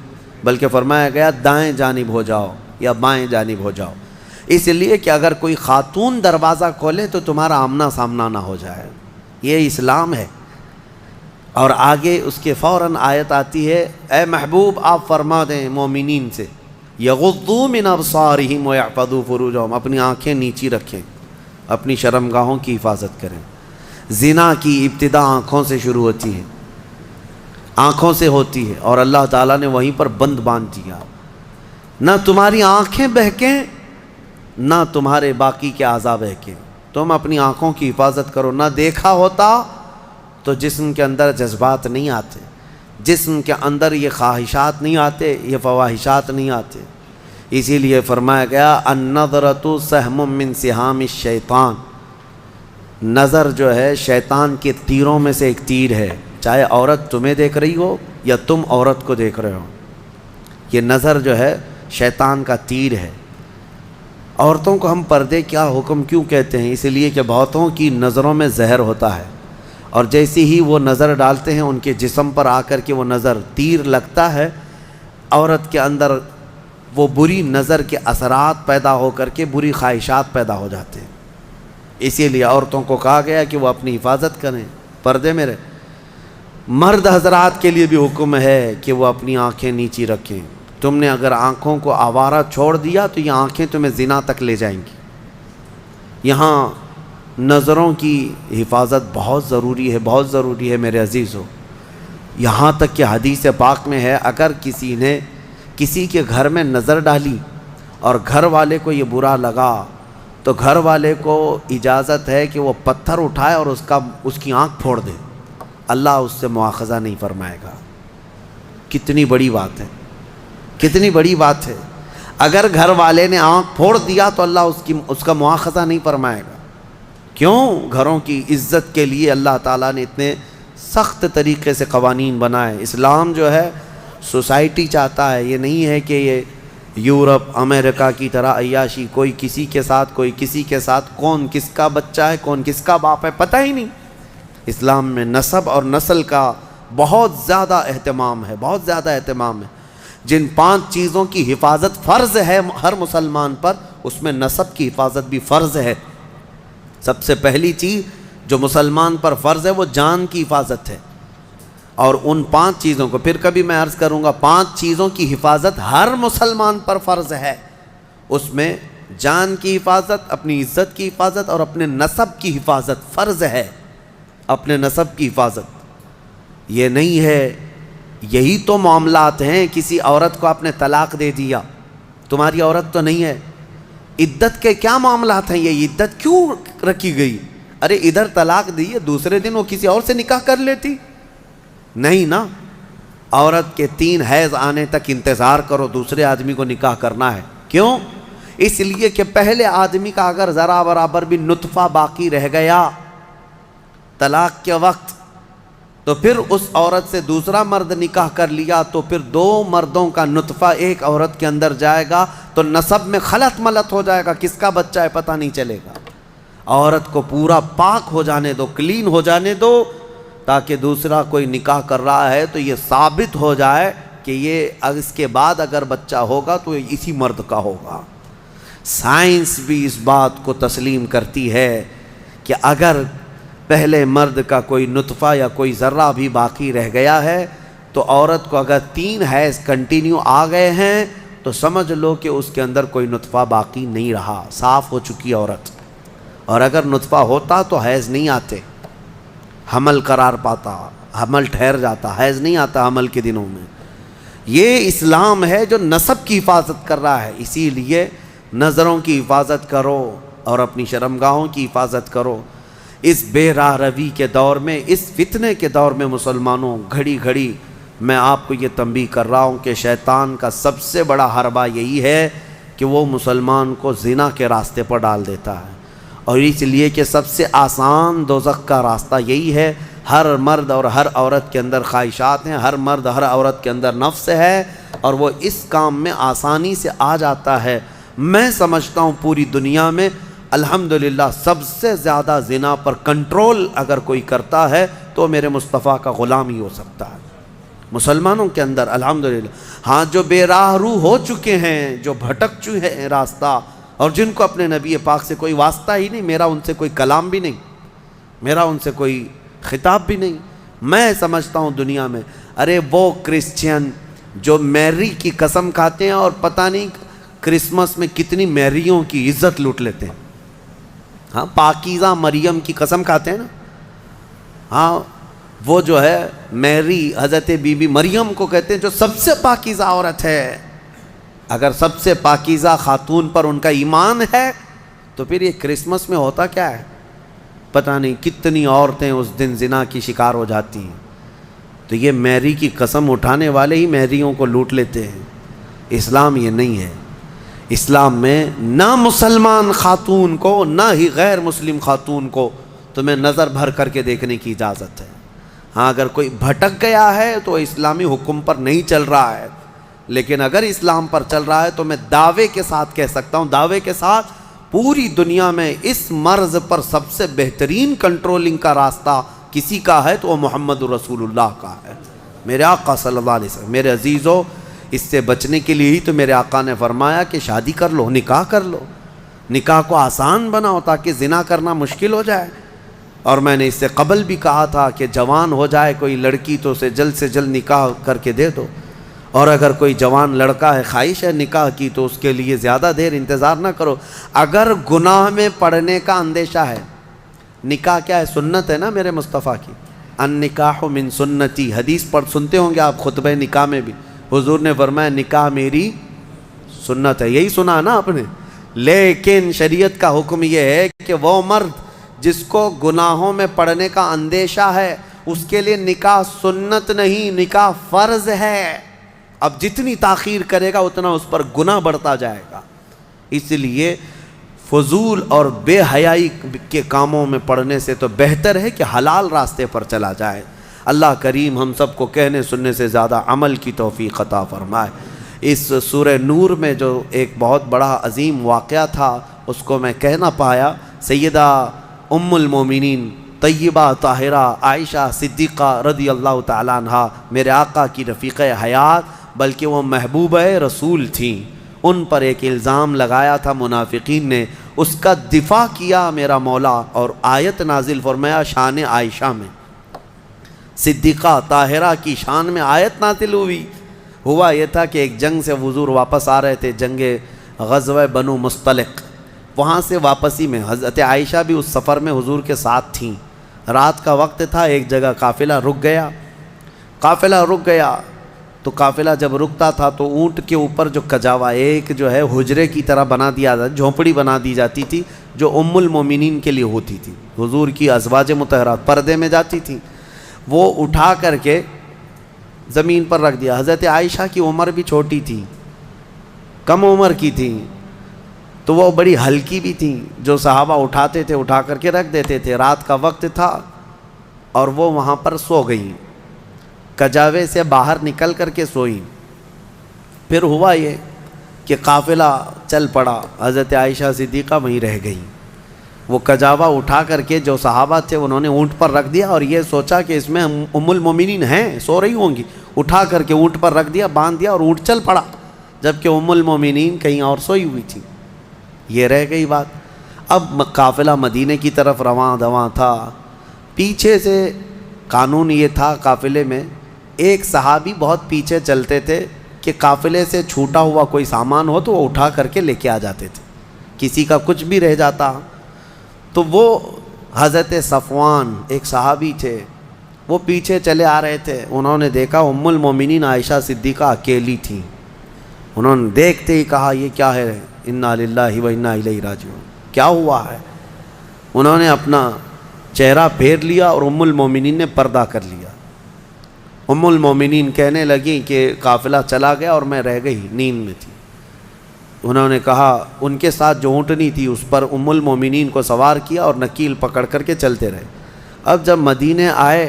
بلکہ فرمایا گیا دائیں جانب ہو جاؤ یا بائیں جانب ہو جاؤ، اس لیے کہ اگر کوئی خاتون دروازہ کھولے تو تمہارا آمنا سامنا نہ ہو جائے. یہ اسلام ہے. اور آگے اس کے فوراً آیت آتی ہے اے محبوب آپ فرما دیں مومنین سے یغضوا من ابصارہم ویحفظوا فروجہم، اپنی آنکھیں نیچی رکھیں، اپنی شرمگاہوں کی حفاظت کریں. زنا کی ابتدا آنکھوں سے شروع ہوتی ہے، آنکھوں سے ہوتی ہے، اور اللہ تعالیٰ نے وہیں پر بند باندھ دیا. نہ تمہاری آنکھیں بہکیں نہ تمہارے باقی کے اعضاء بہکیں. تم اپنی آنکھوں کی حفاظت کرو. نہ دیکھا ہوتا تو جسم کے اندر جذبات نہیں آتے، جسم کے اندر یہ خواہشات نہیں آتے، یہ فواحشات نہیں آتے. اسی لیے فرمایا گیا النظرۃ سہم من سہام الشیطان، نظر جو ہے شیطان کے تیروں میں سے ایک تیر ہے. چاہے عورت تمہیں دیکھ رہی ہو یا تم عورت کو دیکھ رہے ہو، یہ نظر جو ہے شیطان کا تیر ہے. عورتوں کو ہم پردے کیا حکم کیوں کہتے ہیں؟ اس لیے کہ بہتوں کی نظروں میں زہر ہوتا ہے، اور جیسے ہی وہ نظر ڈالتے ہیں ان کے جسم پر آ کر کے وہ نظر تیر لگتا ہے، عورت کے اندر وہ بری نظر کے اثرات پیدا ہو کر کے بری خواہشات پیدا ہو جاتے ہیں۔ اسی لیے عورتوں کو کہا گیا کہ وہ اپنی حفاظت کریں، پردے میں رہیں۔ مرد حضرات کے لیے بھی حکم ہے کہ وہ اپنی آنکھیں نیچی رکھیں۔ تم نے اگر آنکھوں کو آوارہ چھوڑ دیا تو یہ آنکھیں تمہیں زنا تک لے جائیں گی۔ یہاں نظروں کی حفاظت بہت ضروری ہے، بہت ضروری ہے میرے عزیزو۔ یہاں تک کہ حدیث پاک میں ہے، اگر کسی نے کسی کے گھر میں نظر ڈالی اور گھر والے کو یہ برا لگا تو گھر والے کو اجازت ہے کہ وہ پتھر اٹھائے اور اس کی آنکھ پھوڑ دے، اللہ اس سے مواخذہ نہیں فرمائے گا۔ کتنی بڑی بات ہے، کتنی بڑی بات ہے۔ اگر گھر والے نے آنکھ پھوڑ دیا تو اللہ اس کا مواخذہ نہیں فرمائے گا۔ کیوں؟ گھروں کی عزت کے لیے اللہ تعالیٰ نے اتنے سخت طریقے سے قوانین بنائے۔ اسلام جو ہے سوسائٹی چاہتا ہے، یہ نہیں ہے کہ یہ یورپ امریکہ کی طرح عیاشی، کوئی کسی کے ساتھ کوئی کسی کے ساتھ، کون کس کا بچہ ہے کون کس کا باپ ہے پتہ ہی نہیں۔ اسلام میں نسب اور نسل کا بہت زیادہ اہتمام ہے، بہت زیادہ اہتمام ہے۔ جن 5 چیزوں کی حفاظت فرض ہے ہر مسلمان پر، اس میں نسب کی حفاظت بھی فرض ہے۔ سب سے پہلی چیز جو مسلمان پر فرض ہے وہ جان کی حفاظت ہے، اور ان 5 چیزوں کو پھر کبھی میں عرض کروں گا، 5 چیزوں کی حفاظت ہر مسلمان پر فرض ہے۔ اس میں جان کی حفاظت، اپنی عزت کی حفاظت اور اپنے نسب کی حفاظت فرض ہے۔ اپنے نسب کی حفاظت یہ نہیں ہے، یہی تو معاملات ہیں۔ کسی عورت کو آپ نے طلاق دے دیا، تمہاری عورت تو نہیں ہے، عدت کے کیا معاملات ہیں؟ یہ عدت کیوں رکھی گئی؟ ارے ادھر طلاق دی ہے، دوسرے دن وہ کسی اور سے نکاح کر لیتی؟ نہیں نا، عورت کے 3 حیض آنے تک انتظار کرو، دوسرے آدمی کو نکاح کرنا ہے۔ کیوں؟ اس لیے کہ پہلے آدمی کا اگر ذرا برابر بھی نطفہ باقی رہ گیا طلاق کے وقت، تو پھر اس عورت سے دوسرا مرد نکاح کر لیا تو پھر 2 مردوں کا نطفہ ایک عورت کے اندر جائے گا تو نسب میں خلط ملط ہو جائے گا، کس کا بچہ ہے پتہ نہیں چلے گا۔ عورت کو پورا پاک ہو جانے دو، کلین ہو جانے دو، تاکہ دوسرا کوئی نکاح کر رہا ہے تو یہ ثابت ہو جائے کہ یہ اس کے بعد اگر بچہ ہوگا تو اسی مرد کا ہوگا۔ سائنس بھی اس بات کو تسلیم کرتی ہے کہ اگر پہلے مرد کا کوئی نطفہ یا کوئی ذرہ بھی باقی رہ گیا ہے تو عورت کو اگر 3 حیض کنٹینیو آ گئے ہیں تو سمجھ لو کہ اس کے اندر کوئی نطفہ باقی نہیں رہا، صاف ہو چکی عورت۔ اور اگر نطفہ ہوتا تو حیض نہیں آتے، حمل قرار پاتا، حمل ٹھہر جاتا، حیض نہیں آتا حمل کے دنوں میں۔ یہ اسلام ہے جو نسب کی حفاظت کر رہا ہے۔ اسی لیے نظروں کی حفاظت کرو اور اپنی شرمگاہوں کی حفاظت کرو۔ اس بے راہ روی کے دور میں، اس فتنے کے دور میں مسلمانوں، گھڑی گھڑی میں آپ کو یہ تنبیہ کر رہا ہوں کہ شیطان کا سب سے بڑا حربہ یہی ہے کہ وہ مسلمان کو زنا کے راستے پر ڈال دیتا ہے، اور اس لیے کہ سب سے آسان دوزخ کا راستہ یہی ہے۔ ہر مرد اور ہر عورت کے اندر خواہشات ہیں، ہر مرد ہر عورت کے اندر نفس ہے، اور وہ اس کام میں آسانی سے آ جاتا ہے۔ میں سمجھتا ہوں پوری دنیا میں الحمدللہ سب سے زیادہ زنا پر کنٹرول اگر کوئی کرتا ہے تو میرے مصطفیٰ کا غلام ہی ہو سکتا ہے مسلمانوں کے اندر، الحمدللہ۔ ہاں، جو بے راہ رو ہو چکے ہیں، جو بھٹک چکے ہیں راستہ، اور جن کو اپنے نبی پاک سے کوئی واسطہ ہی نہیں، میرا ان سے کوئی کلام بھی نہیں، میرا ان سے کوئی خطاب بھی نہیں، میں سمجھتا ہوں دنیا میں، ارے وہ کرسچین جو میری کی قسم کھاتے ہیں اور پتہ نہیں کرسمس میں کتنی میریوں کی عزت لوٹ لیتے ہیں۔ ہاں، پاکیزہ مریم کی قسم کھاتے ہیں نا، ہاں وہ جو ہے میری حضرت بی بی مریم کو کہتے ہیں جو سب سے پاکیزہ عورت ہے۔ اگر سب سے پاکیزہ خاتون پر ان کا ایمان ہے تو پھر یہ کرسمس میں ہوتا کیا ہے؟ پتہ نہیں کتنی عورتیں اس دن زنا کی شکار ہو جاتی ہیں۔ تو یہ میری کی قسم اٹھانے والے ہی میریوں کو لوٹ لیتے ہیں۔ اسلام یہ نہیں ہے۔ اسلام میں نہ مسلمان خاتون کو نہ ہی غیر مسلم خاتون کو تمہیں نظر بھر کر کے دیکھنے کی اجازت ہے۔ ہاں، اگر کوئی بھٹک گیا ہے تو اسلامی حکم پر نہیں چل رہا ہے، لیکن اگر اسلام پر چل رہا ہے تو میں دعوے کے ساتھ کہہ سکتا ہوں، دعوے کے ساتھ، پوری دنیا میں اس مرض پر سب سے بہترین کنٹرولنگ کا راستہ کسی کا ہے تو وہ محمد رسول اللہ کا ہے، میرے آقا صلی اللہ علیہ وسلم۔ میرے عزیزو، اس سے بچنے کے لیے ہی تو میرے آقا نے فرمایا کہ شادی کر لو، نکاح کر لو، نکاح کو آسان بناؤ تاکہ زنا کرنا مشکل ہو جائے۔ اور میں نے اس سے قبل بھی کہا تھا کہ جوان ہو جائے کوئی لڑکی تو اسے جلد سے جلد نکاح کر کے دے دو، اور اگر کوئی جوان لڑکا ہے خواہش ہے نکاح کی تو اس کے لیے زیادہ دیر انتظار نہ کرو۔ اگر گناہ میں پڑنے کا اندیشہ ہے، نکاح کیا ہے؟ سنت ہے نا میرے مصطفیٰ کی، النکاح من سنتی، حدیث پڑھ سنتے ہوں گے آپ خطبہ نکاح میں بھی، حضور نے فرمایا نکاح میری سنت ہے، یہی سنا نا آپ نے۔ لیکن شریعت کا حکم یہ ہے کہ وہ مرد جس کو گناہوں میں پڑنے کا اندیشہ ہے اس کے لیے نکاح سنت نہیں، نکاح فرض ہے۔ اب جتنی تاخیر کرے گا اتنا اس پر گناہ بڑھتا جائے گا، اس لیے فضول اور بے حیائی کے کاموں میں پڑنے سے تو بہتر ہے کہ حلال راستے پر چلا جائے۔ اللہ کریم ہم سب کو کہنے سننے سے زیادہ عمل کی توفیق عطا فرمائے۔ اس سورہ نور میں جو ایک بہت بڑا عظیم واقعہ تھا اس کو میں کہہ نہ پایا، سیدہ ام المومنین طیبہ طاہرہ عائشہ صدیقہ رضی اللہ تعالیٰ عنہ میرے آقا کی رفیقہ حیات، بلکہ وہ محبوبہ رسول تھیں، ان پر ایک الزام لگایا تھا منافقین نے، اس کا دفاع کیا میرا مولا اور آیت نازل فرمایا شان عائشہ میں، صدیقہ طاہرہ کی شان میں آیت نازل ہوئی۔ ہوا یہ تھا کہ ایک جنگ سے حضور واپس آ رہے تھے، جنگ غزوہ بنو مصطلق، وہاں سے واپسی میں حضرت عائشہ بھی اس سفر میں حضور کے ساتھ تھیں۔ رات کا وقت تھا، ایک جگہ قافلہ رک گیا تو قافلہ جب رکتا تھا تو اونٹ کے اوپر جو کجاوا ایک جو ہے حجرے کی طرح بنا دیا جاتا، جھونپڑی بنا دی جاتی تھی جو ام المومنین کے لیے ہوتی تھی، حضور کی ازواج مطہرات پردے میں جاتی تھیں، وہ اٹھا کر کے زمین پر رکھ دیا۔ حضرت عائشہ کی عمر بھی چھوٹی تھی، کم عمر کی تھی، تو وہ بڑی ہلکی بھی تھیں، جو صحابہ اٹھاتے تھے اٹھا کر کے رکھ دیتے تھے۔ رات کا وقت تھا اور وہ وہاں پر سو گئیں، کجاوے سے باہر نکل کر کے سوئیں۔ پھر ہوا یہ کہ قافلہ چل پڑا، حضرت عائشہ صدیقہ وہیں رہ گئیں۔ وہ کجاوا اٹھا کر کے جو صحابہ تھے انہوں نے اونٹ پر رکھ دیا اور یہ سوچا کہ اس میں ام المومنین ہیں، سو رہی ہوں گی، اٹھا کر کے اونٹ پر رکھ دیا، باندھ دیا اور اونٹ چل پڑا، جبکہ ام المومنین کہیں اور سوئی ہوئی تھی۔ یہ رہ گئی بات۔ اب قافلہ مدینے کی طرف رواں دواں تھا، پیچھے سے قانون یہ تھا قافلے میں ایک صحابی بہت پیچھے چلتے تھے کہ قافلے سے چھوٹا ہوا کوئی سامان ہو تو وہ اٹھا کر کے لے کے آ جاتے تھے، کسی کا کچھ بھی رہ جاتا تو وہ حضرت صفوان ایک صحابی تھے، وہ پیچھے چلے آ رہے تھے، انہوں نے دیکھا ام المومنین عائشہ صدیقہ اکیلی تھیں، انہوں نے دیکھتے ہی کہا یہ کیا ہے، انا للہ و انا الیہ راجعون، کیا ہوا ہے؟ انہوں نے اپنا چہرہ پھیر لیا اور ام المومنین نے پردہ کر لیا۔ ام المومنین کہنے لگیں کہ قافلہ چلا گیا اور میں رہ گئی، نیند میں تھی۔ انہوں نے کہا ان کے ساتھ جو اونٹنی تھی اس پر ام المومنین کو سوار کیا اور نکیل پکڑ کر کے چلتے رہے۔ اب جب مدینے آئے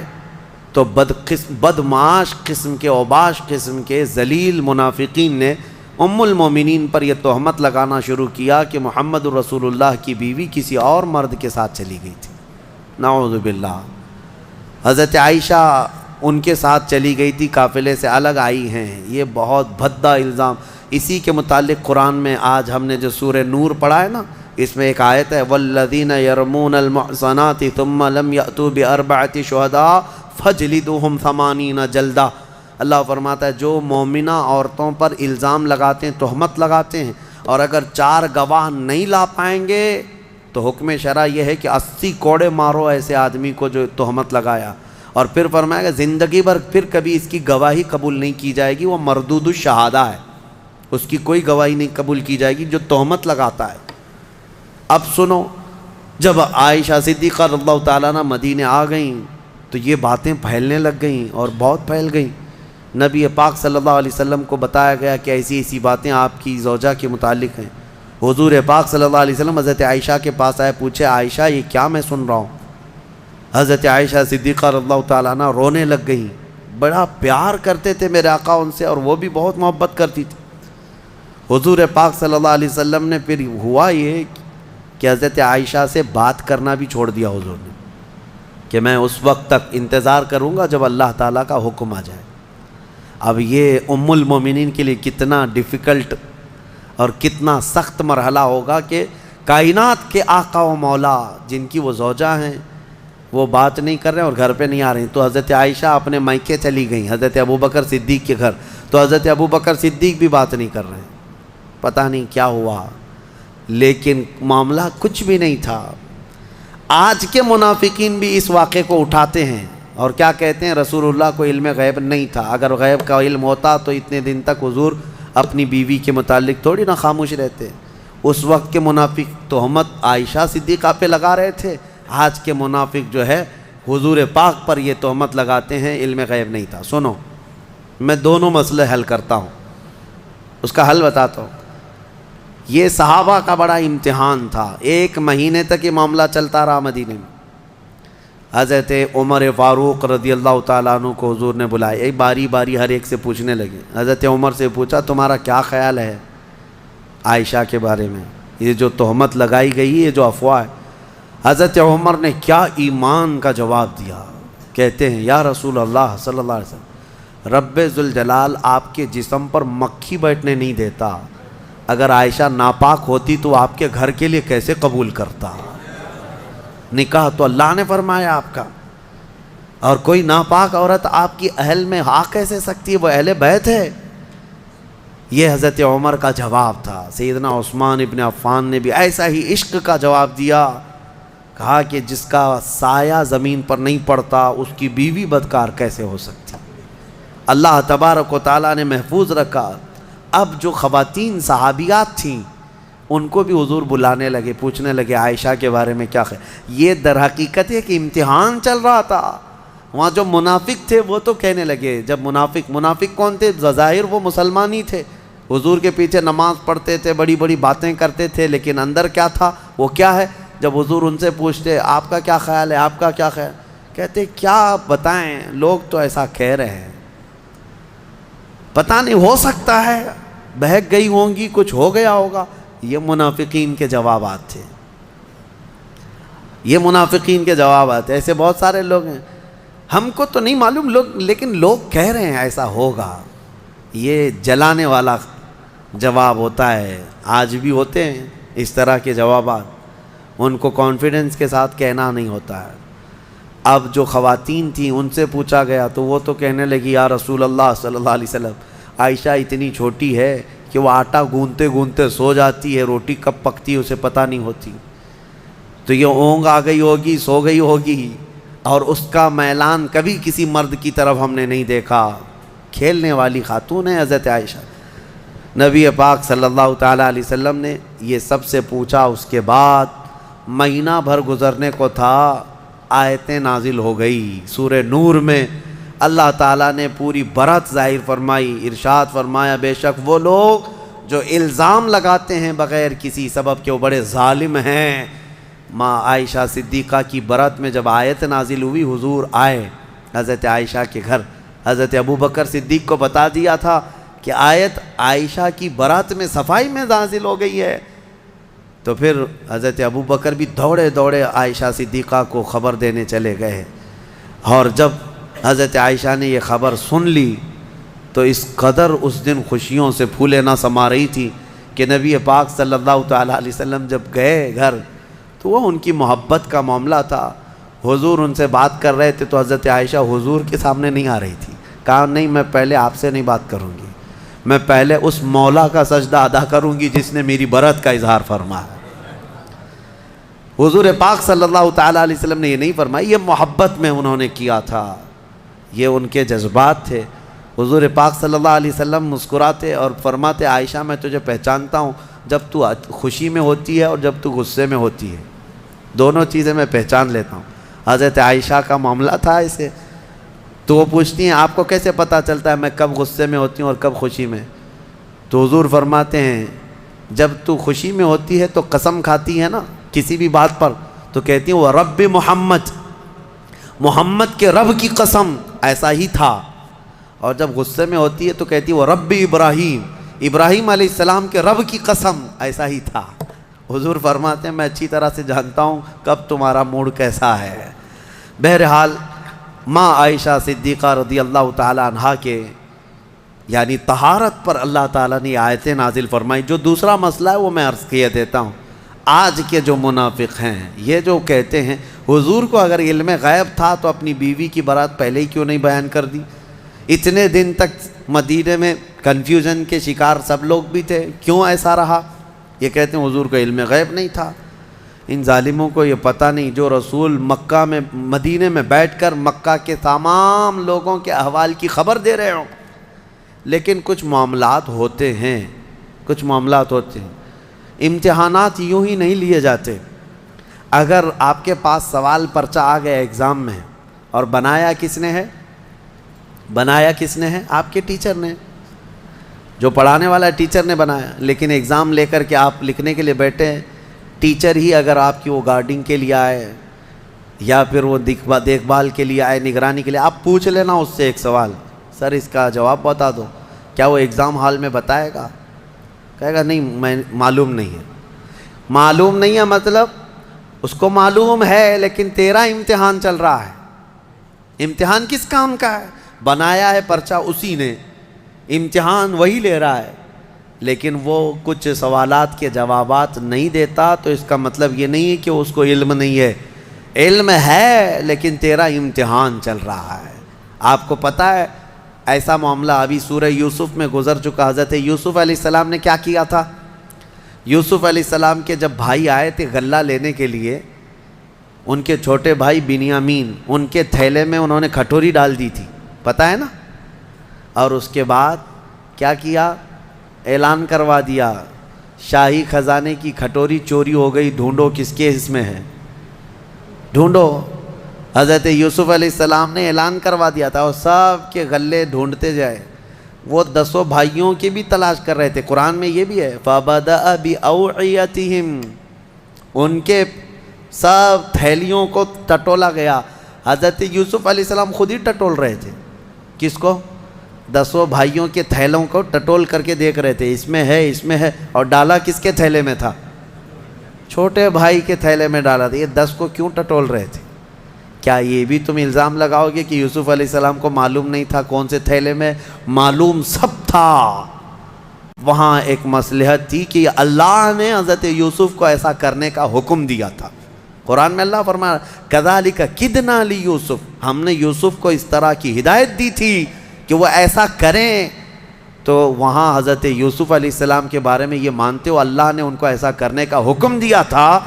تو بدمعاش قسم کے اوباش قسم کے ذلیل منافقین نے ام المومنین پر یہ تہمت لگانا شروع کیا کہ محمد رسول اللہ کی بیوی کسی اور مرد کے ساتھ چلی گئی تھی، نعوذ باللہ۔ حضرت عائشہ ان کے ساتھ چلی گئی تھی، قافلے سے الگ آئی ہیں، یہ بہت بھدا الزام۔ اسی کے متعلق قرآن میں آج ہم نے جو سورہ نور پڑھا ہے نا، اس میں ایک آیت ہے والذین یرمون المحصنات ثم لم یأتوا بأربعۃ شہداء فاجلدوہم 80 جلدہ۔ اللہ فرماتا ہے جو مومنہ عورتوں پر الزام لگاتے ہیں، تہمت لگاتے ہیں، اور اگر 4 گواہ نہیں لا پائیں گے تو حکم شرع یہ ہے کہ 80 کوڑے مارو ایسے آدمی کو جو تہمت لگایا۔ اور پھر فرمایا کہ زندگی بھر پھر کبھی اس کی گواہی قبول نہیں کی جائے گی، وہ مردود الشہادہ ہے، اس کی کوئی گواہی نہیں قبول کی جائے گی جو تہمت لگاتا ہے۔ اب سنو، جب عائشہ صدیقہ رضی اللہ تعالیٰ عنہ مدینے آ گئیں تو یہ باتیں پھیلنے لگ گئیں اور بہت پھیل گئیں۔ نبی پاک صلی اللہ علیہ وسلم کو بتایا گیا کہ ایسی ایسی باتیں آپ کی زوجہ کے متعلق ہیں۔ حضور پاک صلی اللہ علیہ وسلم حضرت عائشہ کے پاس آئے، پوچھے عائشہ یہ کیا میں سن رہا ہوں؟ حضرت عائشہ صدیقہ رضی اللہ تعالیٰ عنہ رونے لگ گئیں، بڑا پیار کرتے تھے میرے آقا ان سے، اور وہ بھی بہت محبت کرتی تھی۔ حضور پاک صلی اللہ علیہ وسلم نے پھر ہوا یہ کہ حضرت عائشہ سے بات کرنا بھی چھوڑ دیا حضور نے، کہ میں اس وقت تک انتظار کروں گا جب اللہ تعالیٰ کا حکم آ جائے۔ اب یہ ام المومنین کے لیے کتنا ڈیفیکلٹ اور کتنا سخت مرحلہ ہوگا کہ کائنات کے آقا و مولا جن کی وہ زوجہ ہیں وہ بات نہیں کر رہے ہیں اور گھر پہ نہیں آ رہے ہیں۔ تو حضرت عائشہ اپنے مائکے چلی گئیں حضرت ابوبکر صدیق کے گھر، تو حضرت ابوبکر صدیق بھی بات نہیں کر رہے ہیں۔ پتہ نہیں کیا ہوا، لیکن معاملہ کچھ بھی نہیں تھا۔ آج کے منافقین بھی اس واقعے کو اٹھاتے ہیں اور کیا کہتے ہیں، رسول اللہ کو علم غیب نہیں تھا۔ اگر غیب کا علم ہوتا تو اتنے دن تک حضور اپنی بیوی کے متعلق تھوڑی نہ خاموش رہتے۔ اس وقت کے منافق تہمت عائشہ صدیقہ پہ لگا رہے تھے، آج کے منافق جو ہے حضور پاک پر یہ تہمت لگاتے ہیں علم غیب نہیں تھا۔ سنو، میں دونوں مسئلے حل کرتا ہوں، اس کا حل بتاتا ہوں۔ یہ صحابہ کا بڑا امتحان تھا، 1 مہینے تک یہ معاملہ چلتا رہا مدینے میں۔ حضرت عمر فاروق رضی اللہ تعالیٰ عنہ کو حضور نے بلایا، ایک باری باری ہر ایک سے پوچھنے لگے۔ حضرت عمر سے پوچھا تمہارا کیا خیال ہے عائشہ کے بارے میں، یہ جو تہمت لگائی گئی ہے، یہ جو افواہ ہے۔ حضرت عمر نے کیا ایمان کا جواب دیا، کہتے ہیں یا رسول اللہ صلی اللہ علیہ وسلم، رب ذوالجلال آپ کے جسم پر مکھی بیٹھنے نہیں دیتا، اگر عائشہ ناپاک ہوتی تو آپ کے گھر کے لیے کیسے قبول کرتا؟ نکاح تو اللہ نے فرمایا آپ کا، اور کوئی ناپاک عورت آپ کی اہل میں آ کیسے سکتی ہے، وہ اہل بیت ہے۔ یہ حضرت عمر کا جواب تھا۔ سیدنا عثمان ابن عفان نے بھی ایسا ہی عشق کا جواب دیا، کہا کہ جس کا سایہ زمین پر نہیں پڑتا اس کی بیوی بدکار کیسے ہو سکتی؟ اللہ تبارک و تعالیٰ نے محفوظ رکھا۔ اب جو خواتین صحابیات تھیں ان کو بھی حضور بلانے لگے، پوچھنے لگے عائشہ کے بارے میں کیا خیال۔ یہ در حقیقت ہے کہ امتحان چل رہا تھا۔ وہاں جو منافق تھے وہ تو کہنے لگے، جب منافق کون تھے؟ بظاہر وہ مسلمان ہی تھے، حضور کے پیچھے نماز پڑھتے تھے، بڑی بڑی باتیں کرتے تھے، لیکن اندر کیا تھا وہ کیا ہے؟ جب حضور ان سے پوچھتے آپ کا کیا خیال ہے، آپ کا کیا خیال، کہتے کیا بتائیں، لوگ تو ایسا کہہ رہے ہیں، پتہ نہیں، ہو سکتا ہے بہک گئی ہوں گی، کچھ ہو گیا ہوگا۔ یہ منافقین کے جوابات تھے، یہ منافقین کے جوابات۔ ایسے بہت سارے لوگ ہیں، ہم کو تو نہیں معلوم لوگ، لیکن لوگ کہہ رہے ہیں ایسا ہوگا۔ یہ جلانے والا جواب ہوتا ہے، آج بھی ہوتے ہیں اس طرح کے جوابات، ان کو کانفیڈنس کے ساتھ کہنا نہیں ہوتا ہے۔ اب جو خواتین تھیں ان سے پوچھا گیا تو وہ تو کہنے لگی یا رسول اللہ صلی اللہ علیہ وسلم، عائشہ اتنی چھوٹی ہے کہ وہ آٹا گوندتے گوندتے سو جاتی ہے، روٹی کب پکتی ہے اسے پتہ نہیں ہوتی، تو یہ اونگ آ گئی ہوگی، سو گئی ہوگی، اور اس کا میلان کبھی کسی مرد کی طرف ہم نے نہیں دیکھا۔ کھیلنے والی خاتون ہے حضرت عائشہ۔ نبی پاک صلی اللہ تعالیٰ علیہ وسلم نے یہ سب سے پوچھا، اس کے بعد مہینہ بھر گزرنے کو تھا، آیتیں نازل ہو گئی۔ سورہ نور میں اللہ تعالیٰ نے پوری برات ظاہر فرمائی، ارشاد فرمایا بے شک وہ لوگ جو الزام لگاتے ہیں بغیر کسی سبب کے وہ بڑے ظالم ہیں۔ ماں عائشہ صدیقہ کی برات میں جب آیت نازل ہوئی، حضور آئے حضرت عائشہ کے گھر، حضرت ابوبکر صدیق کو بتا دیا تھا کہ آیت عائشہ کی برات میں صفائی میں نازل ہو گئی ہے، تو پھر حضرت ابوبکر بھی دوڑے دوڑے عائشہ صدیقہ کو خبر دینے چلے گئے، اور جب حضرت عائشہ نے یہ خبر سن لی تو اس قدر اس دن خوشیوں سے پھولے نہ سما رہی تھی کہ نبی پاک صلی اللہ تعالیٰ علیہ وسلم جب گئے گھر تو وہ ان کی محبت کا معاملہ تھا۔ حضور ان سے بات کر رہے تھے تو حضرت عائشہ حضور کے سامنے نہیں آ رہی تھی، کہا نہیں میں پہلے آپ سے نہیں بات کروں گی، میں پہلے اس مولا کا سجدہ ادا کروں گی جس نے میری برات کا اظہار فرمایا۔ حضور پاک صلی اللہ تعالیٰ علیہ وسلم نے یہ نہیں فرمایا، یہ محبت میں انہوں نے کیا تھا، یہ ان کے جذبات تھے۔ حضور پاک صلی اللہ علیہ وسلم مسکراتے اور فرماتے عائشہ میں تجھے پہچانتا ہوں جب تو خوشی میں ہوتی ہے اور جب تو غصے میں ہوتی ہے، دونوں چیزیں میں پہچان لیتا ہوں۔ حضرت عائشہ کا معاملہ تھا اسے، تو وہ پوچھتی ہیں آپ کو کیسے پتہ چلتا ہے میں کب غصے میں ہوتی ہوں اور کب خوشی میں؟ تو حضور فرماتے ہیں جب تو خوشی میں ہوتی ہے تو قسم کھاتی ہے نا کسی بھی بات پر، تو کہتی ہیں وہ رب محمد، محمد کے رب کی قسم، ایسا ہی تھا اور جب غصے میں ہوتی ہے تو کہتی ہے وہ رب ابراہیم، ابراہیم علیہ السلام کے رب کی قسم ایسا ہی تھا۔ حضور فرماتے ہیں میں اچھی طرح سے جانتا ہوں کب تمہارا موڈ کیسا ہے۔ بہرحال ماں عائشہ صدیقہ رضی اللہ تعالی عنہا کے یعنی طہارت پر اللہ تعالیٰ نے آیتیں نازل فرمائی۔ جو دوسرا مسئلہ ہے وہ میں عرض کیے دیتا ہوں۔ آج کے جو منافق ہیں یہ جو کہتے ہیں حضور کو اگر علم غیب تھا تو اپنی بیوی کی برات پہلے ہی کیوں نہیں بیان کر دی؟ اتنے دن تک مدینے میں کنفیوژن کے شکار سب لوگ بھی تھے، کیوں ایسا رہا؟ یہ کہتے ہیں حضور کو علم غیب نہیں تھا۔ ان ظالموں کو یہ پتہ نہیں جو رسول مکہ میں مدینے میں بیٹھ کر مکہ کے تمام لوگوں کے احوال کی خبر دے رہے ہوں۔ لیکن کچھ معاملات ہوتے ہیں، کچھ معاملات ہوتے ہیں، امتحانات یوں ہی نہیں لیے جاتے۔ اگر آپ کے پاس سوال پرچہ آ گیا ایگزام میں اور بنایا کس نے ہے؟ بنایا کس نے ہے؟ آپ کے ٹیچر نے، جو پڑھانے والا ٹیچر نے بنایا، لیکن ایگزام لے کر کے آپ لکھنے کے لیے بیٹھے ہیں، ٹیچر ہی اگر آپ کی وہ گارڈنگ کے لیے آئے یا پھر وہ دیکھ بھال کے لیے آئے، نگرانی کے لیے، آپ پوچھ لینا اس سے ایک سوال، سر اس کا جواب بتا دو، کیا وہ ایگزام ہال میں بتائے گا؟ کہے گا نہیں میں معلوم نہیں ہے۔ معلوم نہیں ہے مطلب اس کو معلوم ہے لیکن تیرا امتحان چل رہا ہے۔ امتحان کس کام کا ہے؟ بنایا ہے پرچہ اسی نے، امتحان وہی لے رہا ہے، لیکن وہ کچھ سوالات کے جوابات نہیں دیتا تو اس کا مطلب یہ نہیں ہے کہ اس کو علم نہیں ہے، علم ہے لیکن تیرا امتحان چل رہا ہے۔ آپ کو پتہ ہے ایسا معاملہ ابھی سورہ یوسف میں گزر چکا۔ حضرت یوسف علیہ السلام نے کیا کیا تھا؟ یوسف علیہ السلام کے جب بھائی آئے تھے غلہ لینے کے لیے، ان کے چھوٹے بھائی بنیامین، ان کے تھیلے میں انہوں نے کھٹوری ڈال دی تھی، پتہ ہے نا؟ اور اس کے بعد کیا کیا؟ اعلان کروا دیا شاہی خزانے کی کھٹوری چوری ہو گئی، ڈھونڈو کس کے اس میں ہے، ڈھونڈو۔ حضرت یوسف علیہ السلام نے اعلان کروا دیا تھا اور سب کے غلے ڈھونڈتے جائے، وہ 10 بھائیوں کی بھی تلاش کر رہے تھے۔ قرآن میں یہ بھی ہے فَبَدَأَ بِأَوْعِيَتِهِمْ، ان کے سب تھیلیوں کو ٹٹولا گیا۔ حضرت یوسف علیہ السلام خود ہی ٹٹول رہے تھے، کس کو؟ 10 بھائیوں کے تھیلوں کو ٹٹول کر کے دیکھ رہے تھے، اس میں ہے اس میں ہے، اور ڈالا کس کے تھیلے میں تھا؟ چھوٹے بھائی کے تھیلے میں ڈالا تھا۔ یہ 10 کو کیوں ٹٹول رہے تھے؟ کیا یہ بھی تم الزام لگاؤ گے کہ یوسف علیہ السلام کو معلوم نہیں تھا کون سے تھیلے میں؟ معلوم سب تھا۔ وہاں ایک مصلحت تھی کہ اللہ نے حضرت یوسف کو ایسا کرنے کا حکم دیا تھا۔ قرآن میں اللہ فرمایا کذالک کدنا لیوسف، ہم نے یوسف کو اس طرح کی ہدایت دی تھی کہ وہ ایسا کریں۔ تو وہاں حضرت یوسف علیہ السلام کے بارے میں یہ مانتے ہو اللہ نے ان کو ایسا کرنے کا حکم دیا تھا،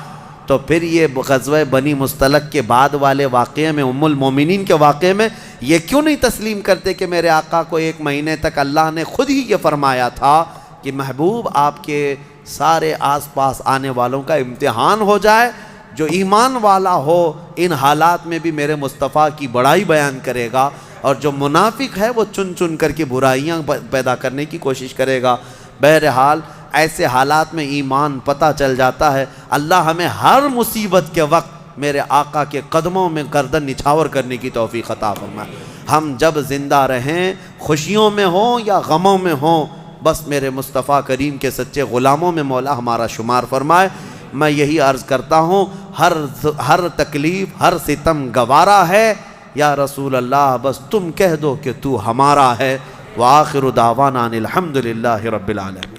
تو پھر یہ غزوہ بنی مستلق کے بعد والے واقعے میں، ام المومنین کے واقعے میں یہ کیوں نہیں تسلیم کرتے کہ میرے آقا کو 1 مہینے تک اللہ نے خود ہی یہ فرمایا تھا کہ محبوب آپ کے سارے آس پاس آنے والوں کا امتحان ہو جائے، جو ایمان والا ہو ان حالات میں بھی میرے مصطفیٰ کی بڑائی بیان کرے گا، اور جو منافق ہے وہ چن چن کر کے برائیاں پیدا کرنے کی کوشش کرے گا۔ بہرحال ایسے حالات میں ایمان پتہ چل جاتا ہے۔ اللہ ہمیں ہر مصیبت کے وقت میرے آقا کے قدموں میں گردن نچھاور کرنے کی توفیق عطا فرمائے۔ ہم جب زندہ رہیں، خوشیوں میں ہوں یا غموں میں ہوں، بس میرے مصطفیٰ کریم کے سچے غلاموں میں مولا ہمارا شمار فرمائے۔ میں یہی عرض کرتا ہوں، ہر تکلیف، ہر ستم گوارا ہے، یا رسول اللہ بس تم کہہ دو کہ تو ہمارا ہے۔ وآخر دعوانا الحمدللہ رب العالمین۔